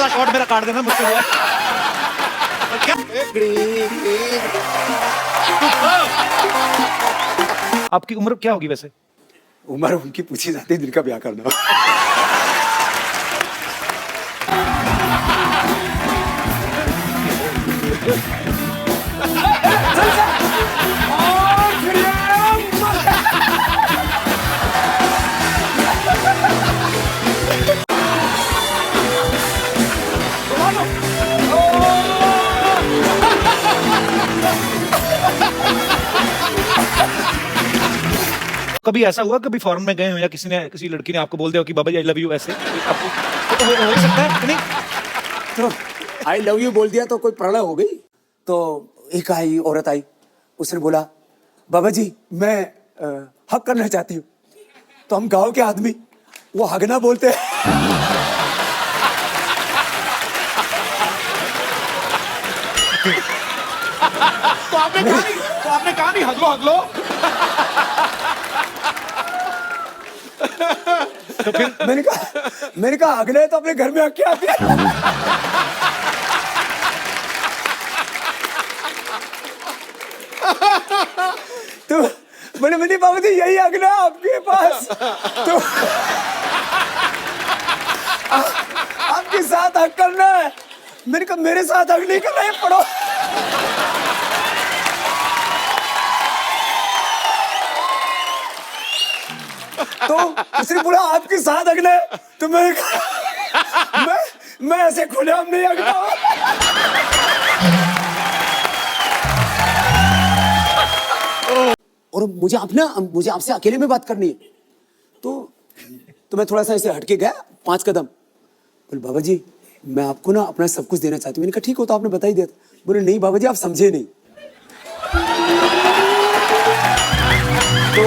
वाला शॉट मेरा काट देना मुझसे हुआ। क्या आपकी उम्र क्या होगी वैसे? उम्र उनकी पूछी जाती है जिनका ब्याह करना। कभी ऐसा हुआ, कभी फॉरेन में गए हो या किसी लड़की ने आपको बोल दिया हो कि बाबा जी आई लव यू, ऐसे आपको तो हो ही सकता है कि नहीं? तो आई लव यू बोल दिया तो कोई प्रलय हो गई। तो एक औरत आई, उसने बोला बाबा जी मैं हक करना चाहती हूँ। तो हम गांव के आदमी वो हगना बोलते हैं। तो आपने कहा नहीं हग लो। तो फिर मैंने कहा हगना है तो अपने घर में हक के आते हैं। तो मैंने बाबा जी यही हगना आपके पास, तो आपके साथ हक करना है। मैंने कहा मेरे साथ हक नहीं करना है, पढ़ो। तो उसने बोला आपके साथ हगना है, तो मैंने कहा मैं ऐसे खुलेआम नहीं हगता। और मुझे आपसे अकेले में बात करनी है। तो मैं थोड़ा सा ऐसे हटके गया 5 कदम। बोले बाबा जी मैं आपको ना अपना सब कुछ देना चाहती हूँ। मैंने कहा ठीक हो तो आपने बता ही दिया। बोले नहीं बाबा जी आप समझे नहीं। तो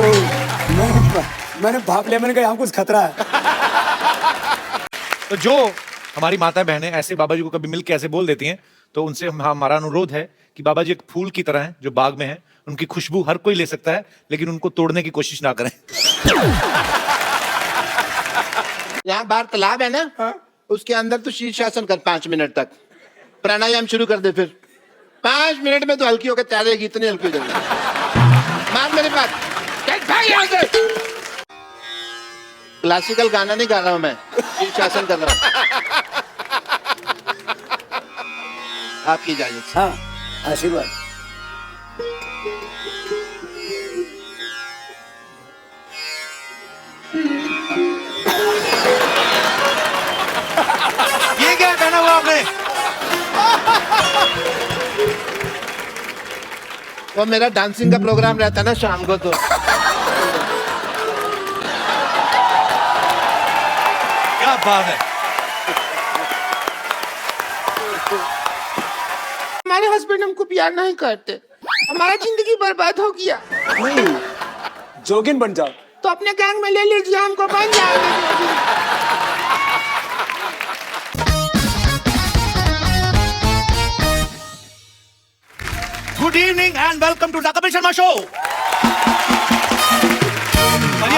मैंने भाप लिया, मैंने कहा यहाँ कुछ खतरा है। तो जो हमारी माता बहनें ऐसे बाबा जी को कभी मिलकर ऐसे बोल देती हैं, तो उनसे हमारा अनुरोध है कि बाबा जी एक फूल की तरह हैं जो बाग में है, उनकी खुशबू हर कोई ले सकता है, लेकिन उनको तोड़ने की कोशिश ना करें। यहाँ बाहर तालाब है ना, हाँ? उसके अंदर तो शीर्षासन कर 5 मिनट तक, प्राणायाम शुरू कर दे। फिर 5 मिनट में तो हल्की होकर तैरेगी, इतनी हल्की हो जाएगी। मान मेरी बात, भाई यहाँ से। क्लासिकल गाना नहीं गा रहा हूँ मैं, शीर्षासन कर रहा हूँ। आपकी इजाजत। हाँ आशीर्वाद। ये क्या पहना हुआ आपने? वो मेरा डांसिंग का प्रोग्राम रहता है ना शाम को, तो क्या बात है। हमारे हस्बैंड हमको प्यार नहीं करते, हमारा जिंदगी बर्बाद हो गया। नहीं जोगिन बन जाओ। तो अपने गैंग में ले लीजिए, हमको बन जाएंगे। Good evening and welcome to the Kapil Sharma show.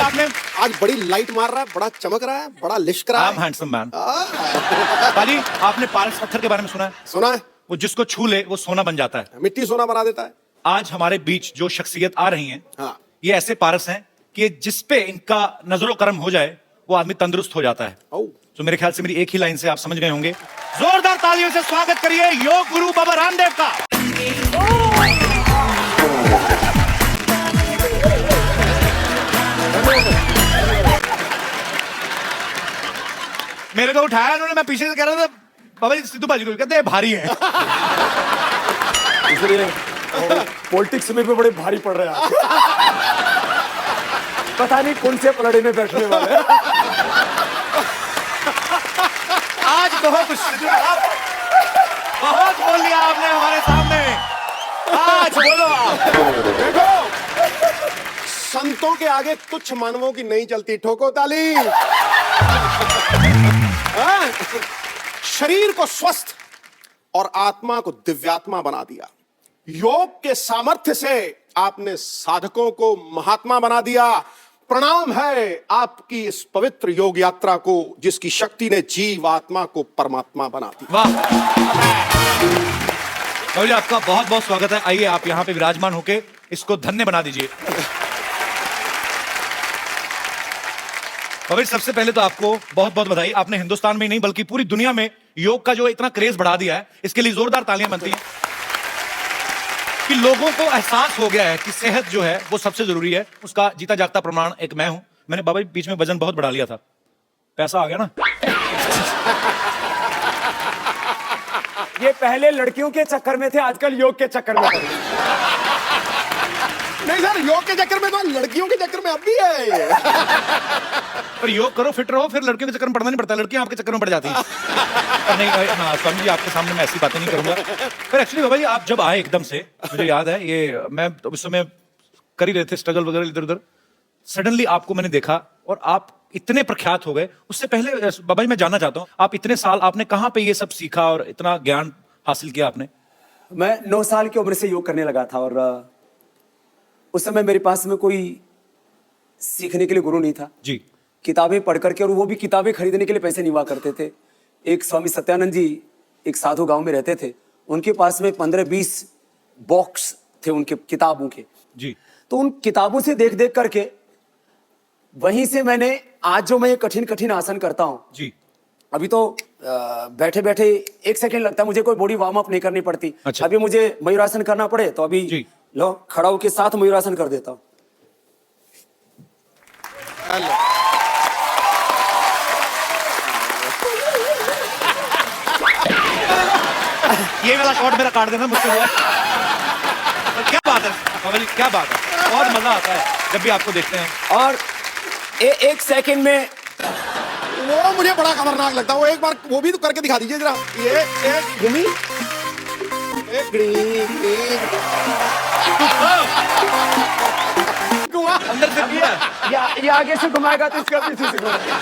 आपने आज बड़ी लाइट मार रहा है, बड़ा चमक रहा है, बड़ा लिश्क रहा है। Handsome man. पाजी आपने पारस पत्थर के बारे में सुना है? सुना है। वो जिसको छू ले वो सोना बन जाता है। मिट्टी सोना बना देता है। आज हमारे बीच जो शख्सियत आ रही हैं, हाँ। ये ऐसे पारस हैं कि जिस पे इनका नजरो करम हो जाए वो आदमी तंदुरुस्त हो जाता है। तो मेरे ख्याल से मेरी एक ही लाइन से आप समझ गए होंगे। जोरदार तालियों से स्वागत करिए योग गुरु बाबा रामदेव का। मेरे को उठाया उन्होंने, मैं पीछे से कह रहा था बाबा जी सिद्धू बाजी को कहते हैं भारी है। इसलिए पॉलिटिक्स में भी बड़े भारी पड़ रहे हैं। पता नहीं कौन से पलड़े में बैठने वाले हैं। आज बहुत बोल लिया आपने हमारे सामने। आज बोलो आप। देखो संतों के आगे तुच्छ मानवों की नहीं चलती, ठोको ताली। हाँ? शरीर को स्वस्थ और आत्मा को दिव्यात्मा बना दिया। योग के सामर्थ्य से आपने साधकों को महात्मा बना दिया। प्रणाम है आपकी इस पवित्र योग यात्रा को, जिसकी शक्ति ने जीव आत्मा को परमात्मा बना दी। वाह बाबा जी, आपका बहुत बहुत स्वागत है। आइए आप यहाँ पे विराजमान होके इसको धन्य बना दीजिए। बाबा जी, सबसे पहले तो आपको बहुत बहुत बधाई। आपने हिंदुस्तान में ही नहीं बल्कि पूरी दुनिया में योग का जो इतना क्रेज बढ़ा दिया है, इसके लिए जोरदार तालियां बनती हैं कि लोगों को एहसास हो गया है कि सेहत जो है वो सबसे जरूरी है। उसका जीता जागता प्रमाण एक मैं हूं। मैंने बाबा जी बीच में वजन बहुत बढ़ा लिया था, पैसा आ गया ना। ये पहले लड़कियों के चक्कर में थे, आजकल योग के चक्कर में पड़े। नहीं सर, योग के चक्कर में तो लड़कियों के चक्कर में अब भी है। पर योग करो, फिट रहो, फिर लड़कियों के चक्कर में पड़ना नहीं पड़ता, लड़कियां आपके चक्कर में पड़ जाती हैं। पर नहीं, हाँ स्वामी जी, आपके सामने मैं ऐसी बातें नहीं करूंगा। पर एक्चुअली बाबा जी, आप जब आए एकदम से, मुझे याद है ये मैं तो उस समय कर ही रहे थे स्ट्रगल वगैरह इधर उधर, सडनली आपको मैंने देखा और आप इतने प्रख्यात हो गए। उससे पहले बाबा जी मैं जानना चाहता हूँ, आप इतने साल आपने कहाँ पे ये सब सीखा और इतना ज्ञान हासिल किया आपने? मैं 9 साल की उम्र से योग करने लगा था और उस समय मेरे पास में कोई सीखने के लिए गुरु नहीं था जी। किताबें पढ़ करके, और वो भी किताबें खरीदने के लिए पैसे नहीं हुआ करते थे। एक स्वामी सत्यानंद जी एक साधु गांव में रहते थे, उनके पास में 15-20 बॉक्स थे उनके किताबों के जी। तो उन किताबों से देख देख करके वहीं से मैंने आज जो मैं ये कठिन कठिन आसन करता हूँ, जी। अभी तो बैठे बैठे 1 सेकंड लगता है, मुझे कोई बॉडी वार्म अप नहीं करनी पड़ती। अच्छा। अभी मुझे मयूरासन करना पड़े तो अभी जी। लो खड़ा होके साथ मयूरासन कर देता हूँ। ये वाला शॉट मेरा काट देना मुझसे हुआ। क्या बात है बाबा जी, क्या बात है, बहुत मजा आता है जब भी आपको देखते हैं। और 1 सेकंड में वो मुझे बड़ा खतरनाक लगता है। वो एक बार वो भी तो करके दिखा दीजिए जरा। ये घूमी, अंदर से किया। ये आगे से घुमाएगा तो इसका पीछे से घुमाएगा।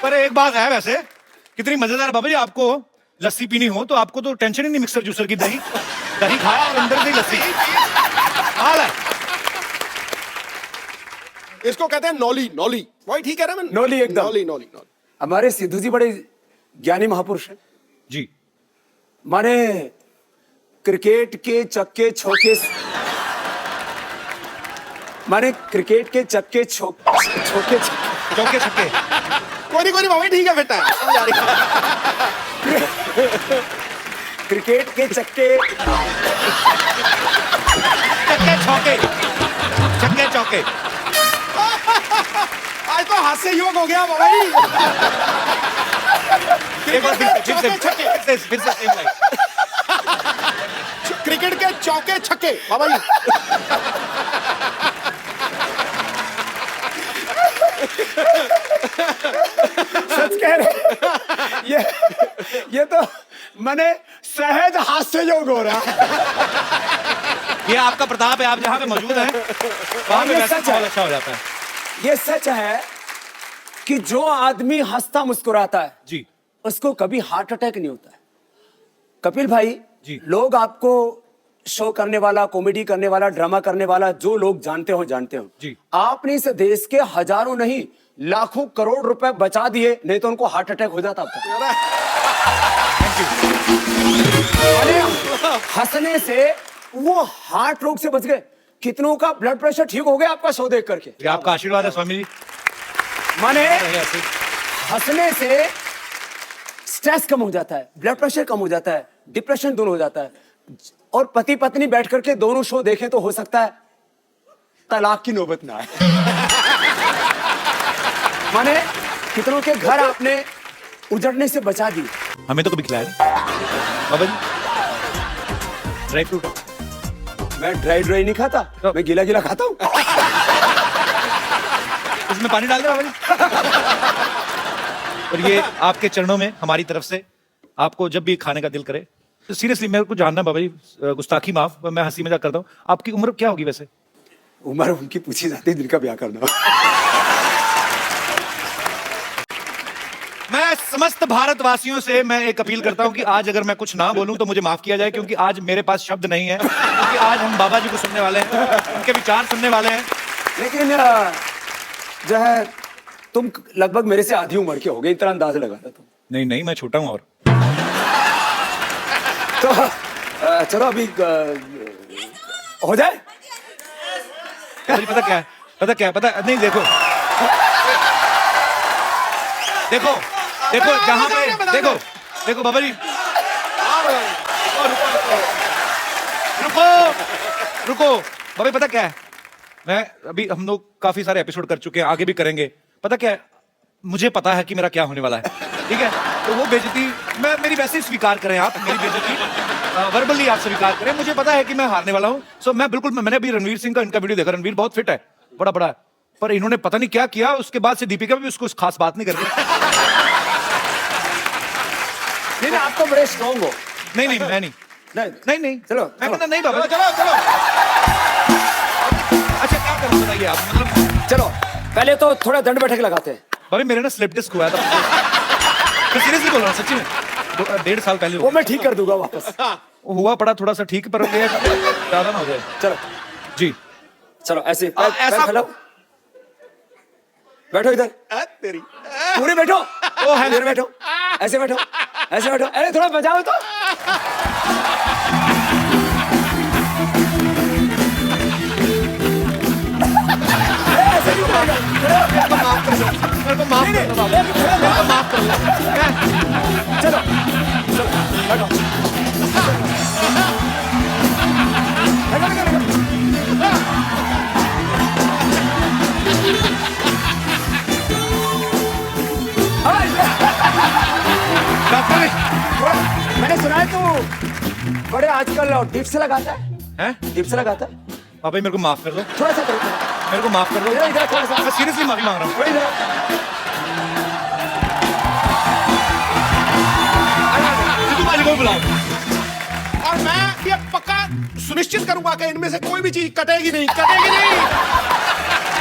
पर एक बात है वैसे, कितनी मजेदार बाबा जी, आपको लस्सी पीनी हो तो आपको तो टेंशन ही नहीं मिक्सर जूसर की। दही दही खाया और अंदर से ही लस्सी। हाल है। इसको कहते हैं नौली। नौली वही ठीक है ना? मैं नौली एकदम। नौली नौली नौली। हमारे सिद्धू जी बड़े ज्ञानी महापुरुष हैं। जी। माने क्रिकेट के चक्के छोके, माने क्रिकेट के चक्के छोके चौके छक्के। कोई नहीं बाबा, ठीक है बेटा। समझ आ रही है। क्रिकेट के चक्के चक्के चौके, चक्के चौके। आज तो हाथ से योग हो गया बाबा जी। एक बार फिर से same line। क्रिकेट के चौके छक्के बाबा जी। सच कह रहे। ये तो मैंने सहज हास्य योग हो रहा। ये आपका प्रताप है, आप जहाँ पे मौजूद हैं वहां पे ये वैसे सच है। बहुत अच्छा हो जाता है। ये सच है कि जो आदमी हंसता मुस्कुराता है जी। उसको कभी हार्ट अटैक नहीं होता है। कपिल भाई जी। लोग आपको शो करने वाला, कॉमेडी करने वाला, ड्रामा करने वाला, जो लोग जानते हो जी। आपने इस देश के हजारों नहीं लाखों करोड़ रुपए बचा दिए, नहीं तो उनको हार्ट अटैक हो जाता अब तक। अरे हंसने से वो हार्ट रोग से बच गए। कितनों का ब्लड प्रेशर ठीक हो गया आपका शो देख करके। ये आपका आशीर्वाद है स्वामी जी। माने ऐसे। हंसने से स्ट्रेस कम हो जाता है, ब्लड प्रेशर कम हो जाता है, डिप्रेशन दूर हो जाता है। और पति पत्नी बैठ करके दोनों शो देखें तो हो सकता है तलाक की नौबत ना आए। माने कितनों के घर आपने उजड़ने से बचा दी। हमें तो कभी खिलाया नहीं बाबा जी। ड्राई फ्रूट मैं ड्राई नहीं खाता, मैं गीला गीला खाता हूँ। इसमें पानी डाल दे बाबा जी। और ये आपके चरणों में हमारी तरफ से, आपको जब भी खाने का दिल करे। तो सीरियसली मेरे को जानना बाबा जी, गुस्ताखी माफ, मैं हंसी मजाक करता हूँ, आपकी उम्र क्या होगी वैसे? उम्र उनकी पूछी जाती है जिनका ब्याह करना। मैं समस्त भारतवासियों से मैं एक अपील करता हूं कि आज अगर मैं कुछ ना बोलूं तो मुझे माफ किया जाए, क्योंकि आज मेरे पास शब्द नहीं है, क्योंकि आज हम बाबा जी को सुनने वाले हैं, उनके विचार सुनने वाले हैं। लेकिन जो है तुम लगभग मेरे से आधी उम्र के हो गए, इतना अंदाजा लगा था तुम। नहीं नहीं, मैं छोटा हूं। और तो चलो अभी हो जाए। पता क्या है, पता नहीं, देखो जहां पे देखो बाबा जी, रुको बाबा, पता क्या है, मैं अभी हम लोग काफी सारे एपिसोड कर चुके हैं, आगे भी करेंगे। पता क्या है, मुझे पता है कि मेरा क्या होने वाला है, ठीक है? तो वो बेइज्जती मेरी वैसे ही स्वीकार करें, आप मेरी बेइज्जती वर्बली आप स्वीकार करें। मुझे पता है कि मैं हारने वाला हूं। सो मैं बिल्कुल, मैंने अभी रणवीर सिंह का इनका वीडियो देखा, रणवीर बहुत फिट है, बड़ा है, पर इन्होंने पता नहीं क्या किया, उसके बाद से दीपिका भी उसको खास बात नहीं कर रही। नहीं आप तो बड़े स्ट्रॉन्ग हो। नहीं मैं नहीं, चलो नहीं बाबा, चलो। अच्छा क्या करूं बताइए आप, मतलब चलो पहले तो थोड़ा दंड बैठक लगाते हैं। भाई मेरे ना स्लिप डिस्क हुआ था, मैं सीरियसली बोल रहा हूँ, सच्ची में 1.5 साल पहले वो मैं ठीक कर दूंगा वापस। हुआ पड़ा थोड़ा सा ठीक, पर ज्यादा ना हो जाए। चलो जी चलो ऐसे पैर फैलाओ, बैठो इधर, तेरी पूरे बैठो, इधर बैठो, ऐसे बैठो, अरे थोड़ा बजाओ तो। ऐसे नहीं करेगा। मेरे को माफ कर दो बाबा, मेरे को माफ कर दो। चलो बैठो, डॉक्टर मैंने सुना है तू बड़े आजकल डिप्स लगाता है, डिप्स लगाता है। बाबा मेरे को माफ कर दो, थोड़ा सा करो, मेरे को माफ कर दो, इधर थोड़ा सा, मैं सीरियसली माफी मांग रहा हूँ। थोड़ी इधर। सिद्धू भाई को बुलाओ। और मैं ये पक्का सुनिश्चित करूंगा कि इनमें से कोई भी चीज कटेगी नहीं।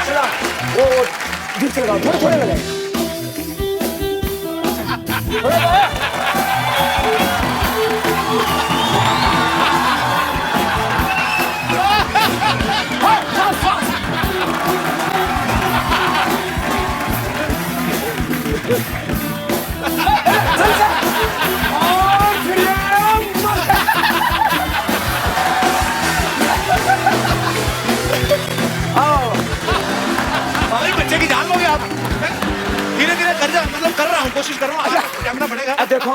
चला वो डिप्स लगाओ, थोड़े लगाए, थोड़ा लगाया। बाबा बच्चे की जान लोगे आप। धीरे कर रहा हूँ, कोशिश कर रहा हूँ, स्टैमिना बढ़ेगा। अब देखो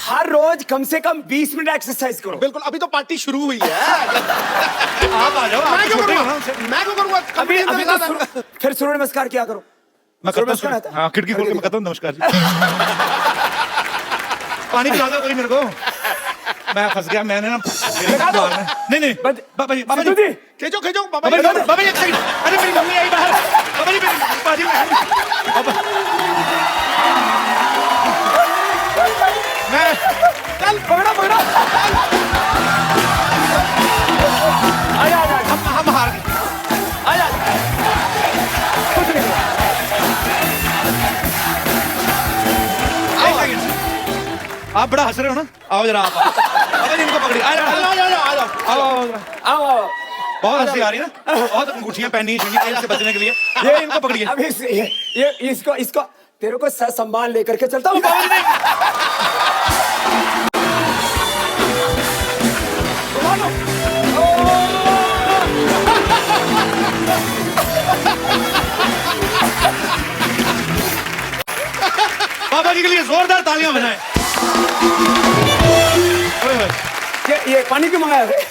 हर रोज कम से कम 20 मिनट एक्सरसाइज करो। बिल्कुल, अभी तो पार्टी शुरू हुई है। आप आ जाओ, मैं क्यों छोटे हो ना करूंगा? उनसे। मैं क्यों करूंगा? अभी तो फिर सूर्य नमस्कार किया करो। मैं सूर्य करता नमस्कार हूँ, आता है? हाँ खिड़की खोल के मैं करता हूँ, नमस्कार जी। पानी पिला दो कोई मेरे को, मैं फंस गया, मैंने ना नहीं बाबा जी खींचो बाबा जी एक सेकंड, अरे मेरी मम्मी आई बाहर, बाबा जी मेरी बाजी में मैं चल पकड़ो आजा हम हार गए। आजा कुछ नहीं हुआ। एक सेकंड, आप बड़ा हंस रहे हो ना, आओ जरा आप बाबा जी इनको पकड़िए, आ जाओ आओ बहुत हंसी आ रही है ना, बहुत अंगूठियां पहनी है से बचने के लिए, ये इनको पकड़िए। अब ये इसको तेरे को सम्मान लेकर के चलता हूँ। बाबा जी नहीं, बाबा जी के लिए जोरदार तालियां बजाएं। ये पानी क्यों मंगाया है?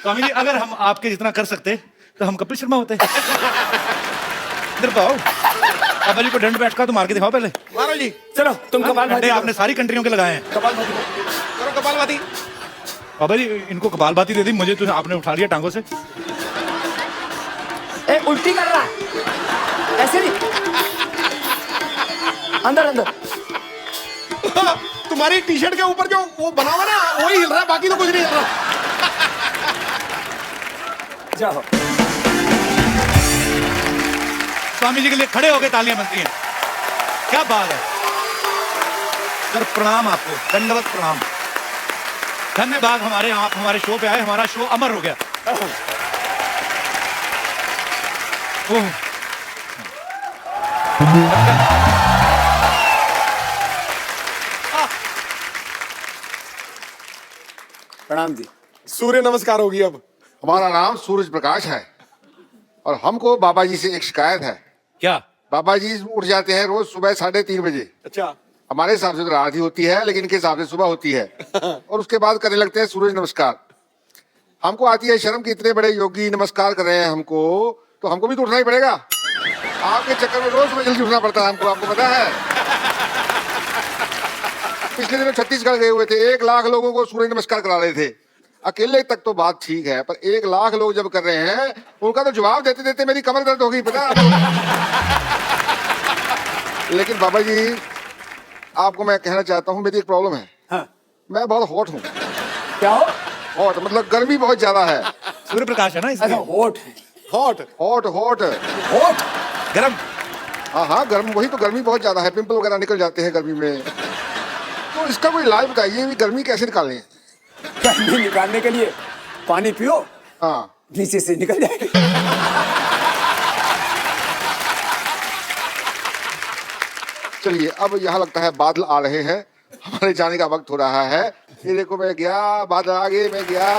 स्वामी जी अगर हम आपके जितना कर सकते तो हम कपिल शर्मा होते। इधर तो आओ, बाबा जी को दंड बैठ का तो मार के दिखाओ पहले। मारो जी, चलो तुम डंडे आपने सारी कंट्रियों के लगाए हैं। करो कपालभाति। बाबा जी इनको कपालभाति दे दी, मुझे तो आपने उठा लिया टांगों से। उल्टी कर रहा है ऐसे नहीं, अंदर तुम्हारी टी शर्ट के ऊपर जो वो बना हुआ ना वही हिल रहा है, बाकी तो कुछ नहीं हिल रहा। जाओ स्वामी जी के लिए खड़े होकर तालियां बनती हैं। क्या बात है सर, प्रणाम आपको, दंडवत प्रणाम। धन्यवाद, हमारे आप हमारे शो पे आए, हमारा शो अमर हो गया। ओह, प्रणाम जी। सूर्य नमस्कार होगी अब। हमारा नाम सूरज प्रकाश है और हमको बाबा जी से एक शिकायत है। क्या? बाबा जी उठ जाते हैं रोज सुबह 3:30 बजे। अच्छा। हमारे हिसाब से तो रात ही होती है, लेकिन इनके हिसाब से सुबह होती है। और उसके बाद करने लगते हैं सूरज नमस्कार। हमको आती है शर्म कि इतने बड़े योगी नमस्कार कर रहे हैं हमको, तो हमको भी तो उठना ही पड़ेगा। आपके चक्कर में रोज सुबह जल्दी उठना पड़ता है हमको, आपको पता है। पिछले दिनों छत्तीसगढ़ गए हुए थे, 1 लाख लोगों को सूर्य नमस्कार करा रहे थे। अकेले तक तो बात ठीक है, पर 1 लाख लोग जब कर रहे हैं, उनका तो जवाब देते देते मेरी कमर दर्द हो गई, पता है आपको? लेकिन बाबा जी, आपको मैं कहना चाहता हूँ, मेरी एक प्रॉब्लम है। हाँ। मैं बहुत हॉट हूँ। क्या हो? हॉट मतलब गर्मी बहुत ज्यादा है। सूर्य प्रकाश है ना अच्छा, इसलिए। होठ है। हॉट। हॉट हॉट होठ गरम। हाँ, गर्म, वही तो, गर्मी बहुत ज्यादा है, पिंपल वगैरह निकल जाते हैं गर्मी में। तो इसका कोई इलाज बताइए, भी गर्मी कैसे निकालें? गर्मी निकालने के लिए पानी पियो, हाँ, नीचे से निकल जाएगी। चलिए, अब यहाँ लगता है बादल आ रहे हैं, हमारे जाने का वक्त हो रहा है। ये देखो, मैं गया, बादल आगे, मैं गया।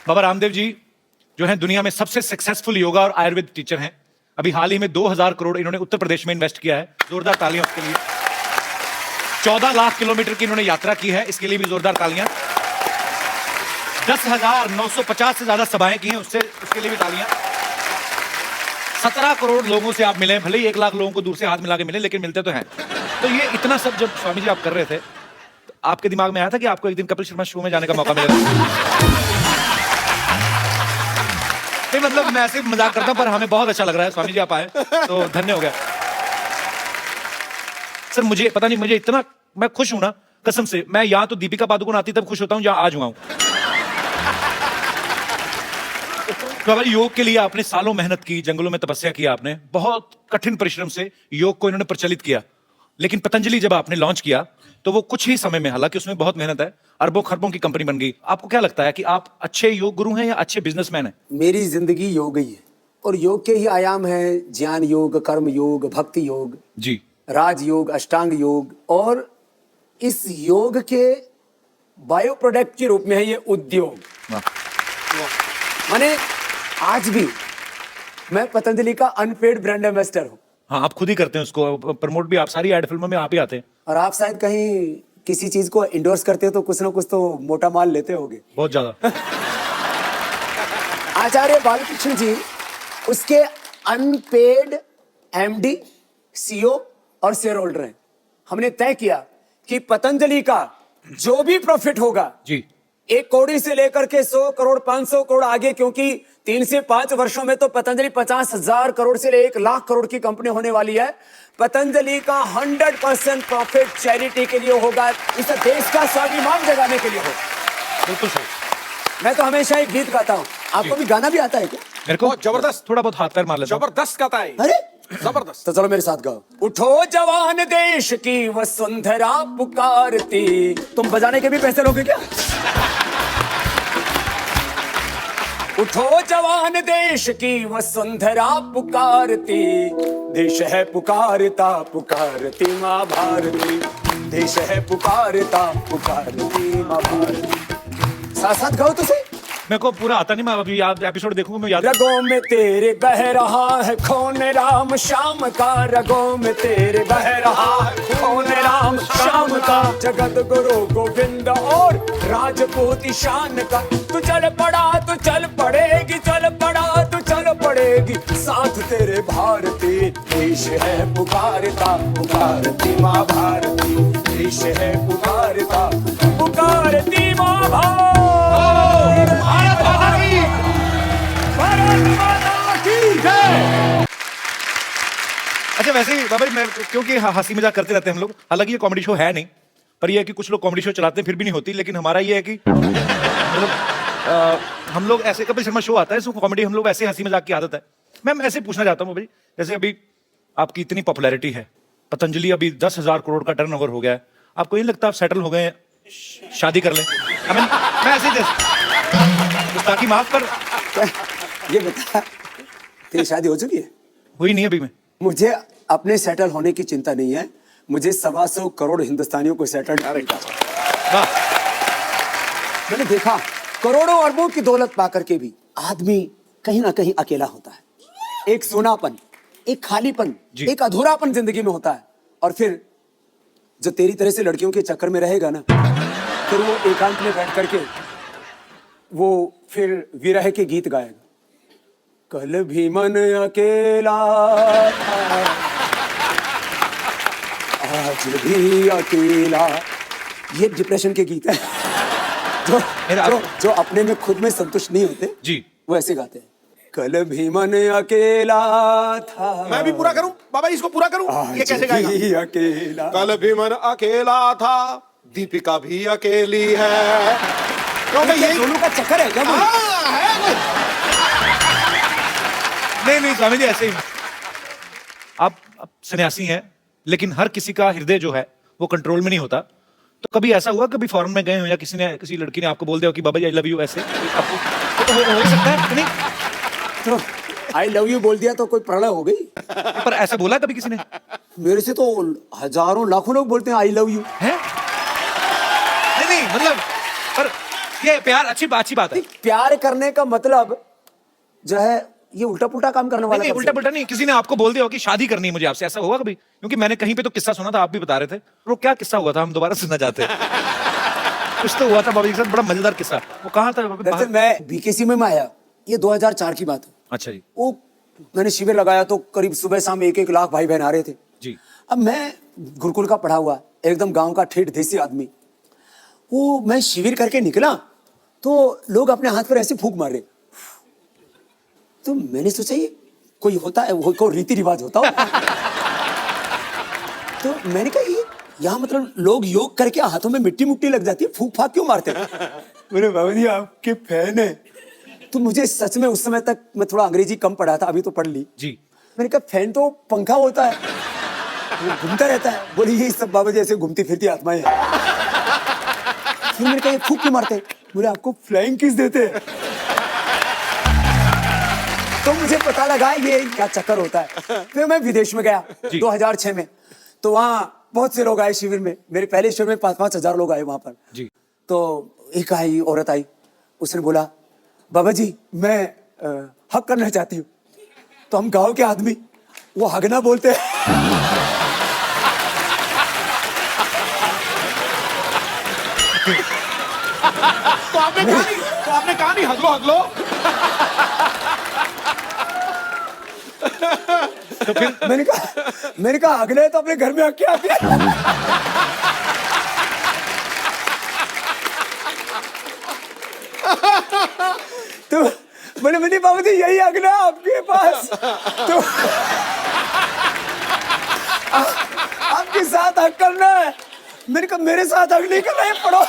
बाबा रामदेव जी जो हैं दुनिया में सबसे सक्सेसफुल योगा और आयुर्वेद टीचर हैं। अभी हाल ही में 2000 करोड़ इन्होंने उत्तर प्रदेश में इन्वेस्ट किया है। जोरदार तालियां उसके लिए। 14 लाख किलोमीटर की इन्होंने यात्रा की है, इसके लिए भी जोरदार तालियां। 10,950 से ज्यादा सभाएं की हैं उसके लिए भी तालियां। 17 करोड़ लोगों से आप मिले, भले ही 1 लाख लोगों को दूर से हाथ मिला के मिले, लेकिन मिलते तो हैं। तो ये इतना सब जब स्वामी जी आप कर रहे थे, तो आपके दिमाग में आया था कि आपको एक दिन कपिल शर्मा शो में जाने का मौका मिलेगा? नहीं, मतलब मैं ऐसे मजाक करता हूं, पर हमें बहुत अच्छा लग रहा है स्वामी जी आप आए, तो धन्य हो गया। सर मुझे पता नहीं, मुझे इतना मैं खुश हूं ना, कसम से। मैं यहाँ तो दीपिका पादुकोण आती तब खुश होता हूं, जहां आज हुआ हूं। तो भाई, योग के लिए आपने सालों मेहनत की, जंगलों में तपस्या की, आपने बहुत कठिन परिश्रम से योग को इन्होंने प्रचलित किया। लेकिन पतंजलि जब आपने लॉन्च किया, तो वो कुछ ही समय में, हालांकि उसमें बहुत मेहनत है, अरबों खरबों की कंपनी बन गई। आपको क्या लगता है कि आप अच्छे योग गुरु हैं या अच्छे बिजनेसमैन हैं? मेरी जिंदगी योग ही है, और योग के ही आयाम हैं ज्ञान योग, कर्म योग, भक्ति योग, जी, राज योग, अष्टांग योग, और इस योग के बायो प्रोडक्ट के रूप में है ये उद्योग। माने आज भी मैं पतंजलि का अनपेड ब्रांड एम्बेसडर हूँ। हाँ, आप खुद ही करते हैं उसको प्रमोट भी, आप सारी एड फिल्मों में आप ही आते हैं। और आप शायद कहीं किसी चीज को इंडोर्स करते हो तो कुछ ना कुछ तो मोटा माल लेते होगे। बहुत ज्यादा। आचार्य बालकृष्ण जी उसके अनपेड एमडी, सीईओ और शेयर होल्डर हैं। हमने तय किया कि पतंजलि का जो भी प्रॉफिट होगा जी, 1 करोड़ से लेकर के 100 करोड़, 500 करोड़ आगे, क्योंकि 3 से 5 वर्षों में तो पतंजलि 50,000 करोड़ से 1 लाख करोड़ की कंपनी होने वाली है। पतंजलि का 100% प्रॉफिट चैरिटी के लिए होगा, इस देश का स्वाभिमान जगाने के लिए होगा। बिल्कुल सही। मैं तो हमेशा एक गीत गाता हूँ, आपको भी गाना भी आता है क्या? मेरे को बहुत जबरदस्त। थोड़ा बहुत हाथ पैर मार लेता हूं। जबरदस्त गाता है। अरे जबरदस्त। तो चलो मेरे साथ गाओ। उठो जवान देश की वसुंधरा पुकारती। तुम बजाने के भी पैसे लोगे क्या? उठो जवान देश की वसुंधरा पुकारती, देश है पुकारता पुकारती माँ भारती, देश है पुकारता पुकारती माँ भारती। साथ साथ गाओ तो सही। मेरे को पूरा आता नहीं, मैं अभी याद एपिसोड देखूंगा, मैं याद। रगों में तेरे बह रहा है खून राम श्याम का, रगों में तेरे बह रहा है खून राम श्याम का, जगत गुरु गोविंद और राजपूत शान का। तू चल पड़ा तो चल पड़ेगी, चल पड़ा तो चल पड़ेगी, साथ तेरे भारती, देश है पुकारता पुकारती माँ भारती, देश है पुकारता पुकारती माँ भारती। अच्छा, वैसे ही बाबा जी, मैं क्योंकि हंसी मजाक करते रहते हैं हम लोग, हालांकि ये कॉमेडी शो है नहीं, पर ये है कि कुछ लोग कॉमेडी शो चलाते हैं फिर भी नहीं होती, लेकिन हमारा ये है कि मतलब हम लोग ऐसे, कपिल शर्मा शो आता है, इसमें कॉमेडी हम लोग ऐसे हंसी मजाक की आदत है। मैम ऐसे पूछना चाहता हूँ भाई, जैसे अभी आपकी इतनी पॉपुलैरिटी है, पतंजलि अभी 10,000 करोड़ का टर्नओवर हो गया है, आपको नहीं लगता आप सेटल हो गए हैं, शादी कर लें? I mean, मैं ऐसे ही गुस्ताखी माफ कर। ये बता, तेरी शादी हो चुकी है? हुई नहीं अभी में। मुझे अपने सेटल होने की चिंता नहीं है, मुझे 125 करोड़ हिंदुस्तानियों को सेटल। वाह, मैंने देखा करोड़ों अरबों की दौलत पाकर के भी आदमी कहीं ना कहीं अकेला होता है। एक सोनापन, एक खालीपन, जी। एक अधूरापन जिंदगी में होता है। और फिर जो तेरी तरह से लड़कियों के चक्कर में रहेगा ना, फिर वो एकांत में बैठ करके वो फिर विरह के गीत गाएगा। कल भी मन अकेला था, आज भी अकेला। ये डिप्रेशन के गीत है जो अपने में खुद में संतुष्ट नहीं होते जी, वो ऐसे गाते हैं। कल भी मन अकेला था। मैं भी पूरा करूं बाबा जी, इसको पूरा करूं? ये कैसे गाएगा? आज भी अकेला। कल भी मन अकेला था, दीपिका भी अकेली है। क्यों भाई, ये यही दोनों का चक्कर है क्या? हाँ, है कोई? नहीं स्वामी जी, ऐसे ही आप सन्यासी हैं, लेकिन हर किसी का हृदय जो है वो कंट्रोल में नहीं होता। तो कभी ऐसा हुआ, कभी फॉरेन में गए हो या किसी लड़की ने आपको बोल दिया कि बाबा जी आई लव यू, ऐसे आपको तो हो सकता है कि नहीं? तो आई लव यू बोल दिया तो कोई प्रलय हो गई? पर ऐसा बोला कभी किसी ने? मेरे से तो हजारों लाखों लोग बोलते हैं आई लव यू। है? नहीं मतलब, पर ये प्यार अच्छी बात है। प्यार करने का मतलब जो है ये उल्टा पुल्टा काम करने वाला। नहीं, उल्टा पुल्टा नहीं, किसी ने आपको बोल दिया हो कि शादी करनी है मुझे आपसे, ऐसा हुआ कभी? क्योंकि मैंने कहीं पे तो किस्सा सुना था, आप भी बता रहे थे, वो क्या किस्सा हुआ था, हम दोबारा सुनना चाहते हैं। कुछ तो हुआ था बाबा जी के साथ, बड़ा मजेदार किस्सा। वो कहाँ था? दरअसल मैं बीकेसी में आया, ये 2004 की बात है। अच्छा जी। वो मैंने शिविर लगाया तो करीब सुबह शाम 1-1 लाख भाई बहन आ रहे थे जी। अब मैं गुरुकुल का पढ़ा हुआ एकदम गांव का ठेठ देसी आदमी, वो मैं शिविर करके निकला तो लोग अपने हाथ पर ऐसे फूंक मार रहे। तो मैंने सोचा ये कोई होता है, वो कोई रीति रिवाज होता हो। तो मैंने कहा ये यहाँ मतलब लोग योग करके हाथों में मिट्टी मुट्टी लग जाती है, फूंक फाक क्यों मारते हैं? मेरे बाबा जी आपके फैन है। तो मुझे सच में उस समय तक मैं थोड़ा अंग्रेजी कम पढ़ा था, अभी तो पढ़ ली जी। मैंने कहा फैन तो पंखा होता है, वो घूमता रहता है। बोली ये सब बाबा जी ऐसे घूमती फिरती आत्माएं हैं। फिर मैंने कहा ये फूंक क्यों मारते हैं? बोले आपको फ्लाइंग किस देते हैं। तो मुझे पता लगा ये क्या चक्कर होता है। फिर मैं विदेश में गया 2006 में, तो वहाँ बहुत से लोग आए शिविर में। मेरे पहले शिविर में 5-5 हजार लोग आए वहां पर जी। तो एक औरत आई, उसने बोला बाबा जी मैं हक करना चाहती हूँ। तो हम गांव के आदमी वो हगना बोलते हैं। तो आपने कहा नहीं हगलो हगलो। तो फिर मैंने कहा अगले तो अपने घर में हक के आती है। तो मैंने बाबू जी यही अगला आपके पास, तो आपके साथ हक करना है। मैंने कहा मेरे साथ हक नहीं करना है, पढ़ो।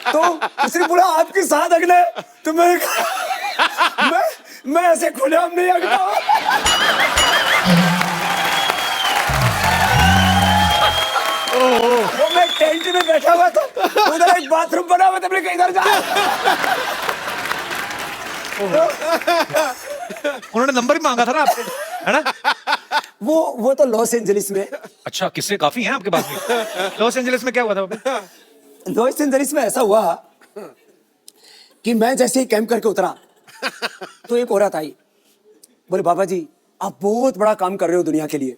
तो उसने बोला आपके साथ अगले, तो मैंने कहा मैं ऐसे खुलेआम नहीं अगला। वो मैं टेंट में बैठा हुआ था, उधर एक बाथरूम बना हुआ था, मैंने कहा इधर जा। उन्होंने नंबर भी मांगा था ना आपसे, है ना? वो तो लॉस एंजलिस में। अच्छा, किस्से काफी हैं आपके पास भी। लॉस एंजलिस में क्या हुआ था बाबा? लॉस एंजलिस में ऐसा हुआ कि मैं जैसे ही कैंप करके उतरा तो एक औरत आई, बोले बाबा जी आप बहुत बड़ा काम कर रहे हो दुनिया के लिए।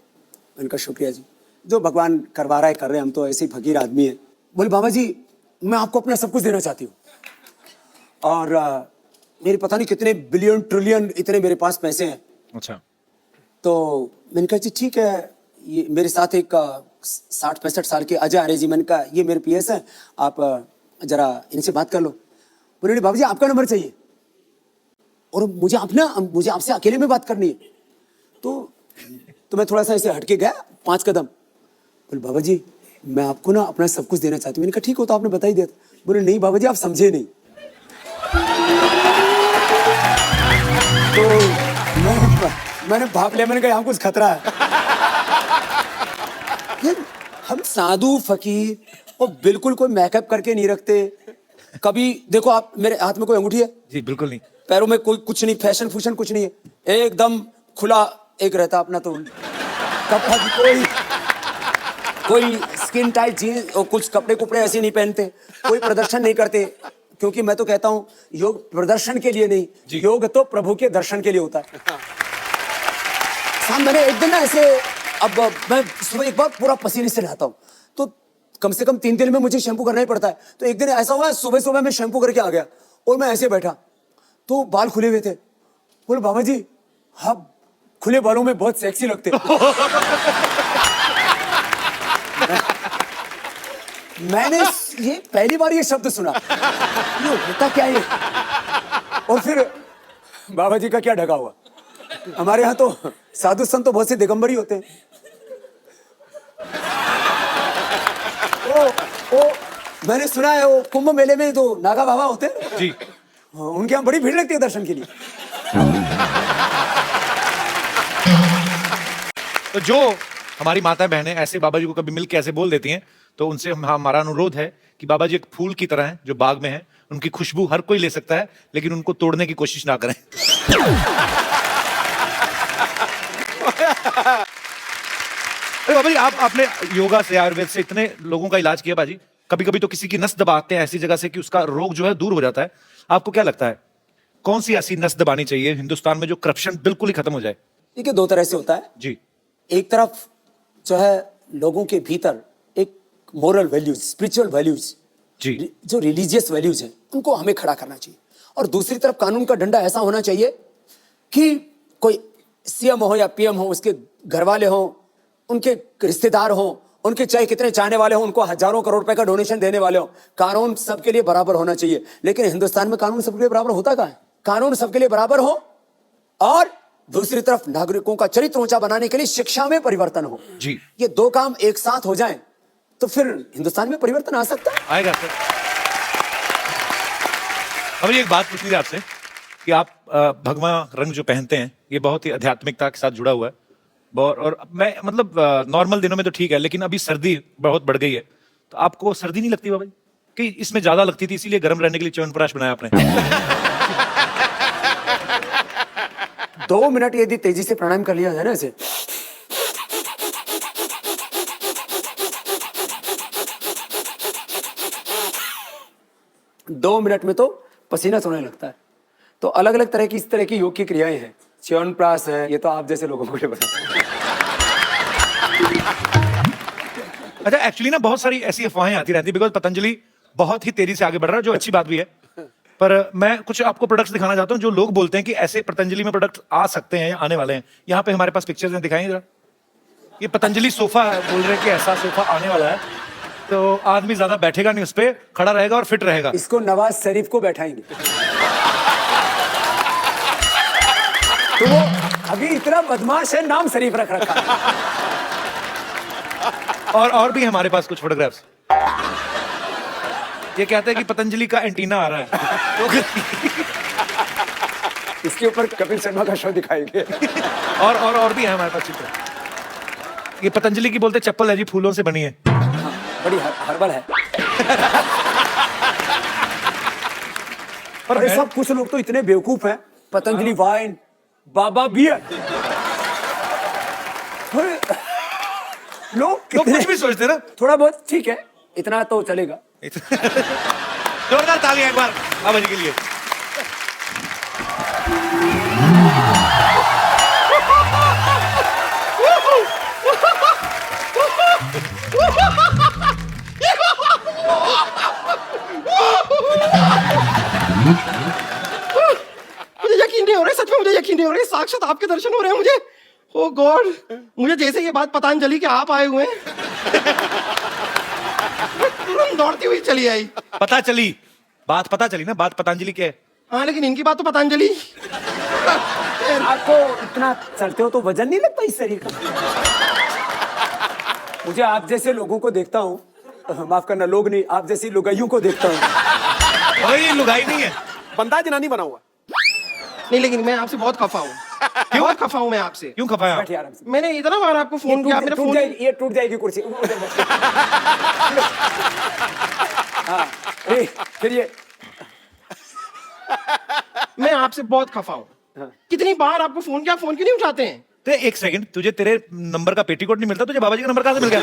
मैंने कहा शुक्रिया जी, जो भगवान करवा रहा है कर रहे हैं, हम तो ऐसे ही फकीर आदमी है। बोले बाबा जी मैं आपको अपना सब कुछ देना चाहती हूँ, और मेरे पता नहीं कितने बिलियन ट्रिलियन इतने मेरे पास पैसे हैं। अच्छा। तो मैंने कहा जी ठीक है, ये मेरे साथ एक 60-65 साल के अजय आर्य जी, मैंने कहा ये मेरे पीएस हैं, आप जरा इनसे बात कर लो। बोले बाबू जी आपका नंबर चाहिए और मुझे आपसे अकेले में बात करनी है। तो मैं थोड़ा सा ऐसे हटके गया 5 कदम। बोले बाबा जी मैं आपको ना अपना सब कुछ देना चाहती हूँ। मैंने कहा ठीक हो, तो आपने बता ही दिया था। बोले नहीं बाबा जी आप समझे नहीं। तो मैंने भाप लिया, मैंने कहा यहाँ कुछ खतरा है। हम साधु फकीर और बिल्कुल कोई मेकअप करके नहीं रखते। कभी देखो आप, मेरे हाथ में कोई अंगूठी है? जी बिल्कुल नहीं। पैरों में कोई कुछ नहीं, फैशन फूशन कुछ नहीं है, एकदम खुला एक रहता अपना। तो कभी कोई स्किन टाइट जीन्स और कुछ कपड़े कुपड़े ऐसे नहीं पहनते, कोई प्रदर्शन नहीं करते, क्योंकि मैं तो कहता हूँ योग प्रदर्शन के लिए नहीं, योग तो प्रभु के दर्शन के लिए होता है। मैंने एक दिन ना ऐसे, अब मैं सुबह एक बार पूरा पसीने से नहाता हूँ, तो कम से कम 3 दिन में मुझे शैम्पू करना ही पड़ता है। तो एक दिन ऐसा हुआ, सुबह सुबह मैं शैम्पू करके आ गया और मैं ऐसे बैठा तो बाल खुले हुए थे। बोले बाबा जी आप खुले बालों में बहुत सेक्सी लगते। मैंने ये पहली बार ये शब्द सुना, ये होता क्या है? और फिर बाबा जी का क्या ढका हुआ? हमारे यहाँ तो साधु संत तो बहुत से दिगंबर ही होते हैं। ओ, मैंने सुना है वो कुंभ मेले में जो नागा बाबा होते हैं जी, उनके यहाँ बड़ी भीड़ लगती है दर्शन के लिए। तो जो हमारी माता बहनें ऐसे बाबा जी को कभी मिल के ऐसे बोल देती हैं, तो उनसे हमारा अनुरोध है कि बाबा जी एक फूल की तरह हैं जो बाग में है, उनकी खुशबू हर कोई ले सकता है, लेकिन उनको तोड़ने की कोशिश ना करें। अरे बाबा जी, आपने योगा से, आयुर्वेद से इतने लोगों का इलाज किया बाजी, कभी कभी तो किसी की नस दबाते हैं ऐसी जगह से कि उसका रोग जो है दूर हो जाता है। आपको क्या लगता है कौन सी ऐसी नस दबानी चाहिए हिंदुस्तान में जो करप्शन बिल्कुल ही खत्म हो जाए? देखिए 2 तरह से होता है जी। एक तरफ जो है लोगों के भीतर एक मोरल वैल्यूज, स्पिरिचुअल वैल्यूज, जी, जो रिलीजियस वैल्यूज हैं उनको हमें खड़ा करना चाहिए, और दूसरी तरफ कानून का डंडा ऐसा होना चाहिए कि कोई सीएम हो या पीएम हो, उसके घर वाले हो, उनके रिश्तेदार हो, उनके चाहे कितने चाहने वाले हो, उनको हजारों करोड़ रुपए का डोनेशन देने वाले हो, कानून सबके लिए बराबर होना चाहिए। लेकिन हिंदुस्तान में कानून सबके लिए बराबर होता कहाँ है? कानून सबके लिए बराबर हो और दूसरी तरफ नागरिकों का चरित्र ऊंचा बनाने के लिए शिक्षा में परिवर्तन हो। जी, ये 2 काम एक साथ हो जाएं तो फिर हिंदुस्तान में परिवर्तन आ सकता है। आएगा सर। अब एक बात पूछनी थी आपसे कि आप भगवा रंग जो पहनते हैं ये बहुत ही आध्यात्मिकता के साथ जुड़ा हुआ है, और मैं मतलब नॉर्मल दिनों में तो ठीक है, लेकिन अभी सर्दी बहुत बढ़ गई है, तो आपको सर्दी नहीं लगती बाबा जी? कि इसमें ज्यादा लगती थी इसीलिए गर्म रहने के लिए च्यवनप्राश बनाया आपने? 2 मिनट यदि तेजी से प्राणायाम कर लिया जाए ना ऐसे, दो मिनट में तो पसीना सोने लगता है। तो अलग अलग तरह की इस तरह की योग की क्रियाएं हैं, च्यवनप्राश है, ये तो आप जैसे लोगों को बताते हैं। अच्छा, एक्चुअली ना बहुत सारी ऐसी अफवाहें आती रहती है, बिकॉज पतंजलि बहुत ही तेजी से आगे बढ़ रहा है, जो अच्छी बात भी है। पर मैं कुछ आपको प्रोडक्ट्स दिखाना चाहता हूं जो लोग बोलते हैं कि ऐसे पतंजलि में प्रोडक्ट आ सकते हैं या आने वाले हैं। यहाँ पे हमारे पास पिक्चर्स हैं, दिखाएंगे जरा। ये पतंजलि सोफा है, बोल रहे हैं कि ऐसा सोफा आने वाला है, तो आदमी ज्यादा बैठेगा नहीं, उस पर खड़ा रहेगा और फिट रहेगा। इसको नवाज शरीफ को बैठाएंगे तो वो अभी इतना बदमाश है, नाम शरीफ रख रखा है। और भी हमारे पास कुछ फोटोग्राफ्स। ये कहते हैं कि पतंजलि का एंटीना आ रहा है। इसके ऊपर कपिल शर्मा का शो दिखाएंगे। और भी है हमारे पास चित्र। ये पतंजलि की बोलते चप्पल है जी, फूलों से बनी है। बड़ी हर्बल है। पर अरे सब कुछ लोग तो इतने बेवकूफ हैं, पतंजलि वाइन, बाबा बियर, लोग कुछ भी सोचते ना। थोड़ा बहुत ठीक है, इतना तो चलेगा। जोरदार तालियां एक बार बाबा जी के लिए। मुझे यकीन नहीं हो रहा है, सच में मुझे यकीन नहीं हो रहा है, साक्षात आपके दर्शन हो रहे हैं मुझे। ओ गॉड, मुझे जैसे ये बात पतंजलि के आप आए हुए हैं, तुरंत दौड़ती हुई चली आई। पता चली बात पतंजलि की है। हाँ, लेकिन इनकी बात तो पतंजलि। आपको इतना चलते हो तो वजन नहीं लगता इस शरीर का? मुझे आप जैसे लोगों को देखता हूँ माफ करना, लोग नहीं, आप जैसी लुगाइयों को देखता हूँ। भाई ये लुगाई नहीं है। बंदा जनानी बना हुआ। नहीं लेकिन मैं आपसे बहुत खफा हूँ, बहुत खफा हूँ मैं आपसे। क्यों खपाया आप? बैठिए आराम से। मैंने इतना बार आपको फोन किया, मेरा टूट फोन जाएगी, ये टूट जाएगी कुर्सी। उधर बैठिए। हाँ, फिर ये मैं आपसे बहुत खफा हूँ। कितनी बार आपको फोन किया, फोन क्यों नहीं उठाते हैं? तो एक सेकंड, तुझे तेरे नंबर का पेटीकोट नहीं मिलता, तुझे बाबा जी का नंबर कहाँ से मिल गया?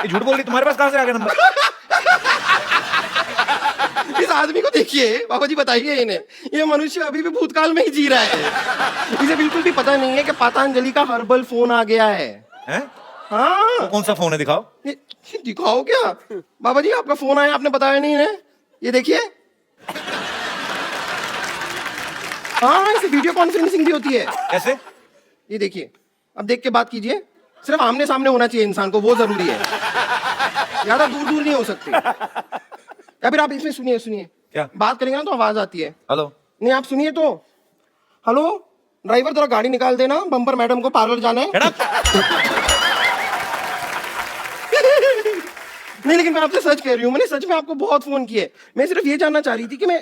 ये झूठ बोल रही, तुम्हारे पास कहाँ से आ गया नंबर? इस आदमी को देखिए, बाबा जी बताइए इन्हें, ये मनुष्य अभी भी भूतकाल में ही जी रहा है। इसे बिल्कुल भी पता नहीं है कि पतंजलि का हर्बल फोन आ गया है। हैं? हाँ, कौन सा फोन है, दिखाओ। ये दिखाओ क्या? बाबा जी आपका फोन आया, आपने बताया नहीं है? ये देखिए। हाँ, इसे वीडियो कॉन्फ्रेंसिंग भी होती है। कैसे? ये देखिए, अब देख के बात कीजिए। सिर्फ आमने सामने होना चाहिए इंसान को, वो जरूरी है। ज्यादा दूर दूर नहीं हो सकते। या फिर आप इसमें सुनिए, सुनिए क्या? बात करेंगे ना तो आवाज आती है। हेलो। नहीं आप सुनिए तो। हेलो ड्राइवर, जरा गाड़ी निकाल देना, बम्पर मैडम को पार्लर जाना है। Shut up! नहीं लेकिन मैं आपसे सच कह रही हूँ, मैंने सच में आपको बहुत फोन किए। मैं सिर्फ ये जानना चाह रही थी कि मैं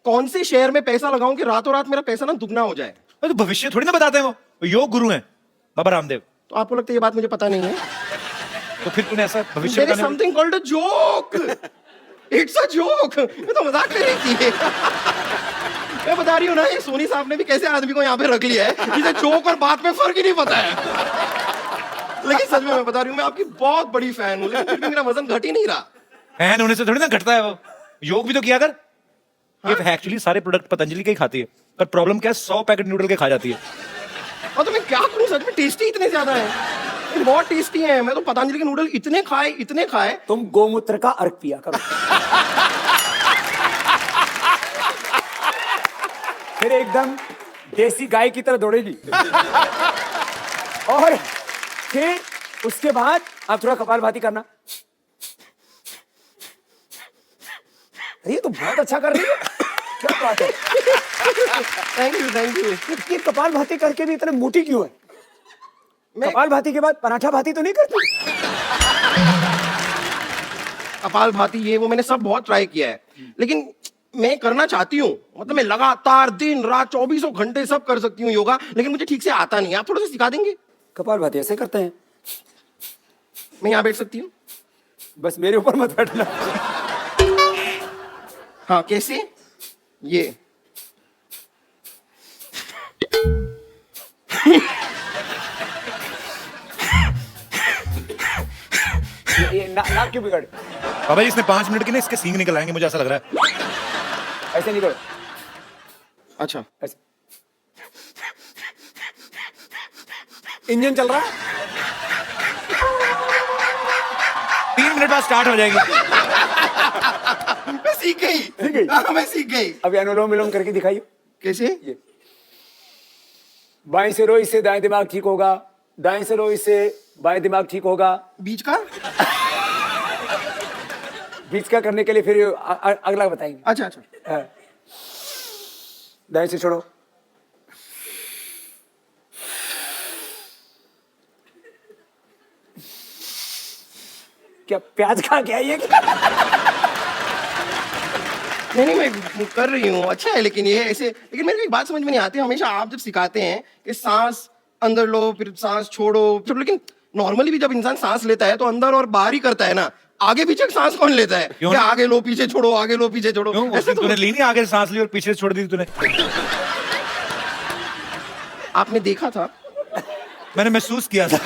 कौन से शेयर में पैसा लगाऊं कि रातों रात मेरा पैसा ना दुगना हो जाए। तो भविष्य थोड़ी ना बताते हैं, वो योग गुरु हैं बाबा रामदेव। तो आपको लगता है ये बात मुझे पता नहीं है? तो फिर तूने ऐसा भविष्य There is बताने something called a joke. It's a joke. मैं तो मजाक कर रही थी। मैं बता रही हूँ ना, ये सोनी साहब ने भी कैसे आदमी को यहाँ पे रख लिया है, जिसे जोक और बात में फर्क ही नहीं पता है। लेकिन सच में मैं बता रही हूँ, मैं आपकी बहुत बड़ी फैन हूँ, लेकिन फिर भी मेरा वजन घट ही नहीं रहा। फैन होने से थोड़ी ना घटता है वो। योग भी तो किया कर। ये एक्चुअली सारे प्रोडक्ट पतंजलि के ही खाती है, पर प्रॉब्लम क्या है, 100 पैकेट नूडल के खा जाती है। और तो मैं क्या करूँ, सच में टेस्टी इतने ज्यादा है, ये बहुत टेस्टी है। मैं तो पतंजलि के नूडल इतने खाए। तुम गोमूत्र का अर्क पिया करो। फिर एकदम देसी गाय की तरह दौड़ेगी। और फिर उसके बाद आप थोड़ा कपालभाति करना। अरे ये तो बहुत अच्छा कर रही है, क्या बात है। Thank you. ये कपालभाति करके भी इतने मोटी क्यों है? कपालभाति के बाद पराठा भाती तो नहीं करती? कपालभाति ये वो मैंने सब बहुत ट्राई किया है, लेकिन मैं करना चाहती हूँ। मतलब मैं लगातार दिन रात 24 घंटे सब कर सकती हूँ योगा, लेकिन मुझे ठीक से आता नहीं है। आप थोड़ा सा सिखा देंगे? कपालभाति ऐसे करते हैं? मैं यहाँ बैठ सकती हूँ? बस मेरे ऊपर मत बैठना। हाँ कैसे? ये नाक क्यों बिगड़? बाबा जी इसने 5 मिनट के ना इसके सींग निकल आएंगे, मुझे ऐसा लग रहा है। ऐसे नहीं करो, अच्छा ऐसे। इंजन चल रहा है? 3 मिनट बाद स्टार्ट हो जाएगी। मैं सीख गई। हाँ, मैं सीख गई। अभी अनुलोम विलोम करके दिखाइए। कैसे? ये बाएं से रो, इससे दाएं दिमाग ठीक होगा। दाएं से रो, इससे बाएं दिमाग ठीक होगा। बीच का? बीच का करने के लिए फिर अगला बताएंगे। अच्छा। हाँ। दाएं से छोड़ो। क्या प्याज खा के आई है क्या? नहीं मैं कर रही हूँ, अच्छा है। लेकिन ये ऐसे, लेकिन मेरे को एक बात समझ में नहीं आती। हमेशा आप जब सिखाते हैं कि सांस अंदर लो फिर सांस छोड़ो, लेकिन नॉर्मली भी जब इंसान सांस लेता है तो अंदर और बाहर ही करता है ना, आगे पीछे सांस कौन लेता है? क्यों? क्या आगे लो पीछे छोड़ो, आगे लो पीछे छोड़ो, क्यों? ऐसे तो तूने ली नहीं, आगे से सांस ली और पीछे से छोड़ दी तूने। आपने देखा था? मैंने महसूस किया था।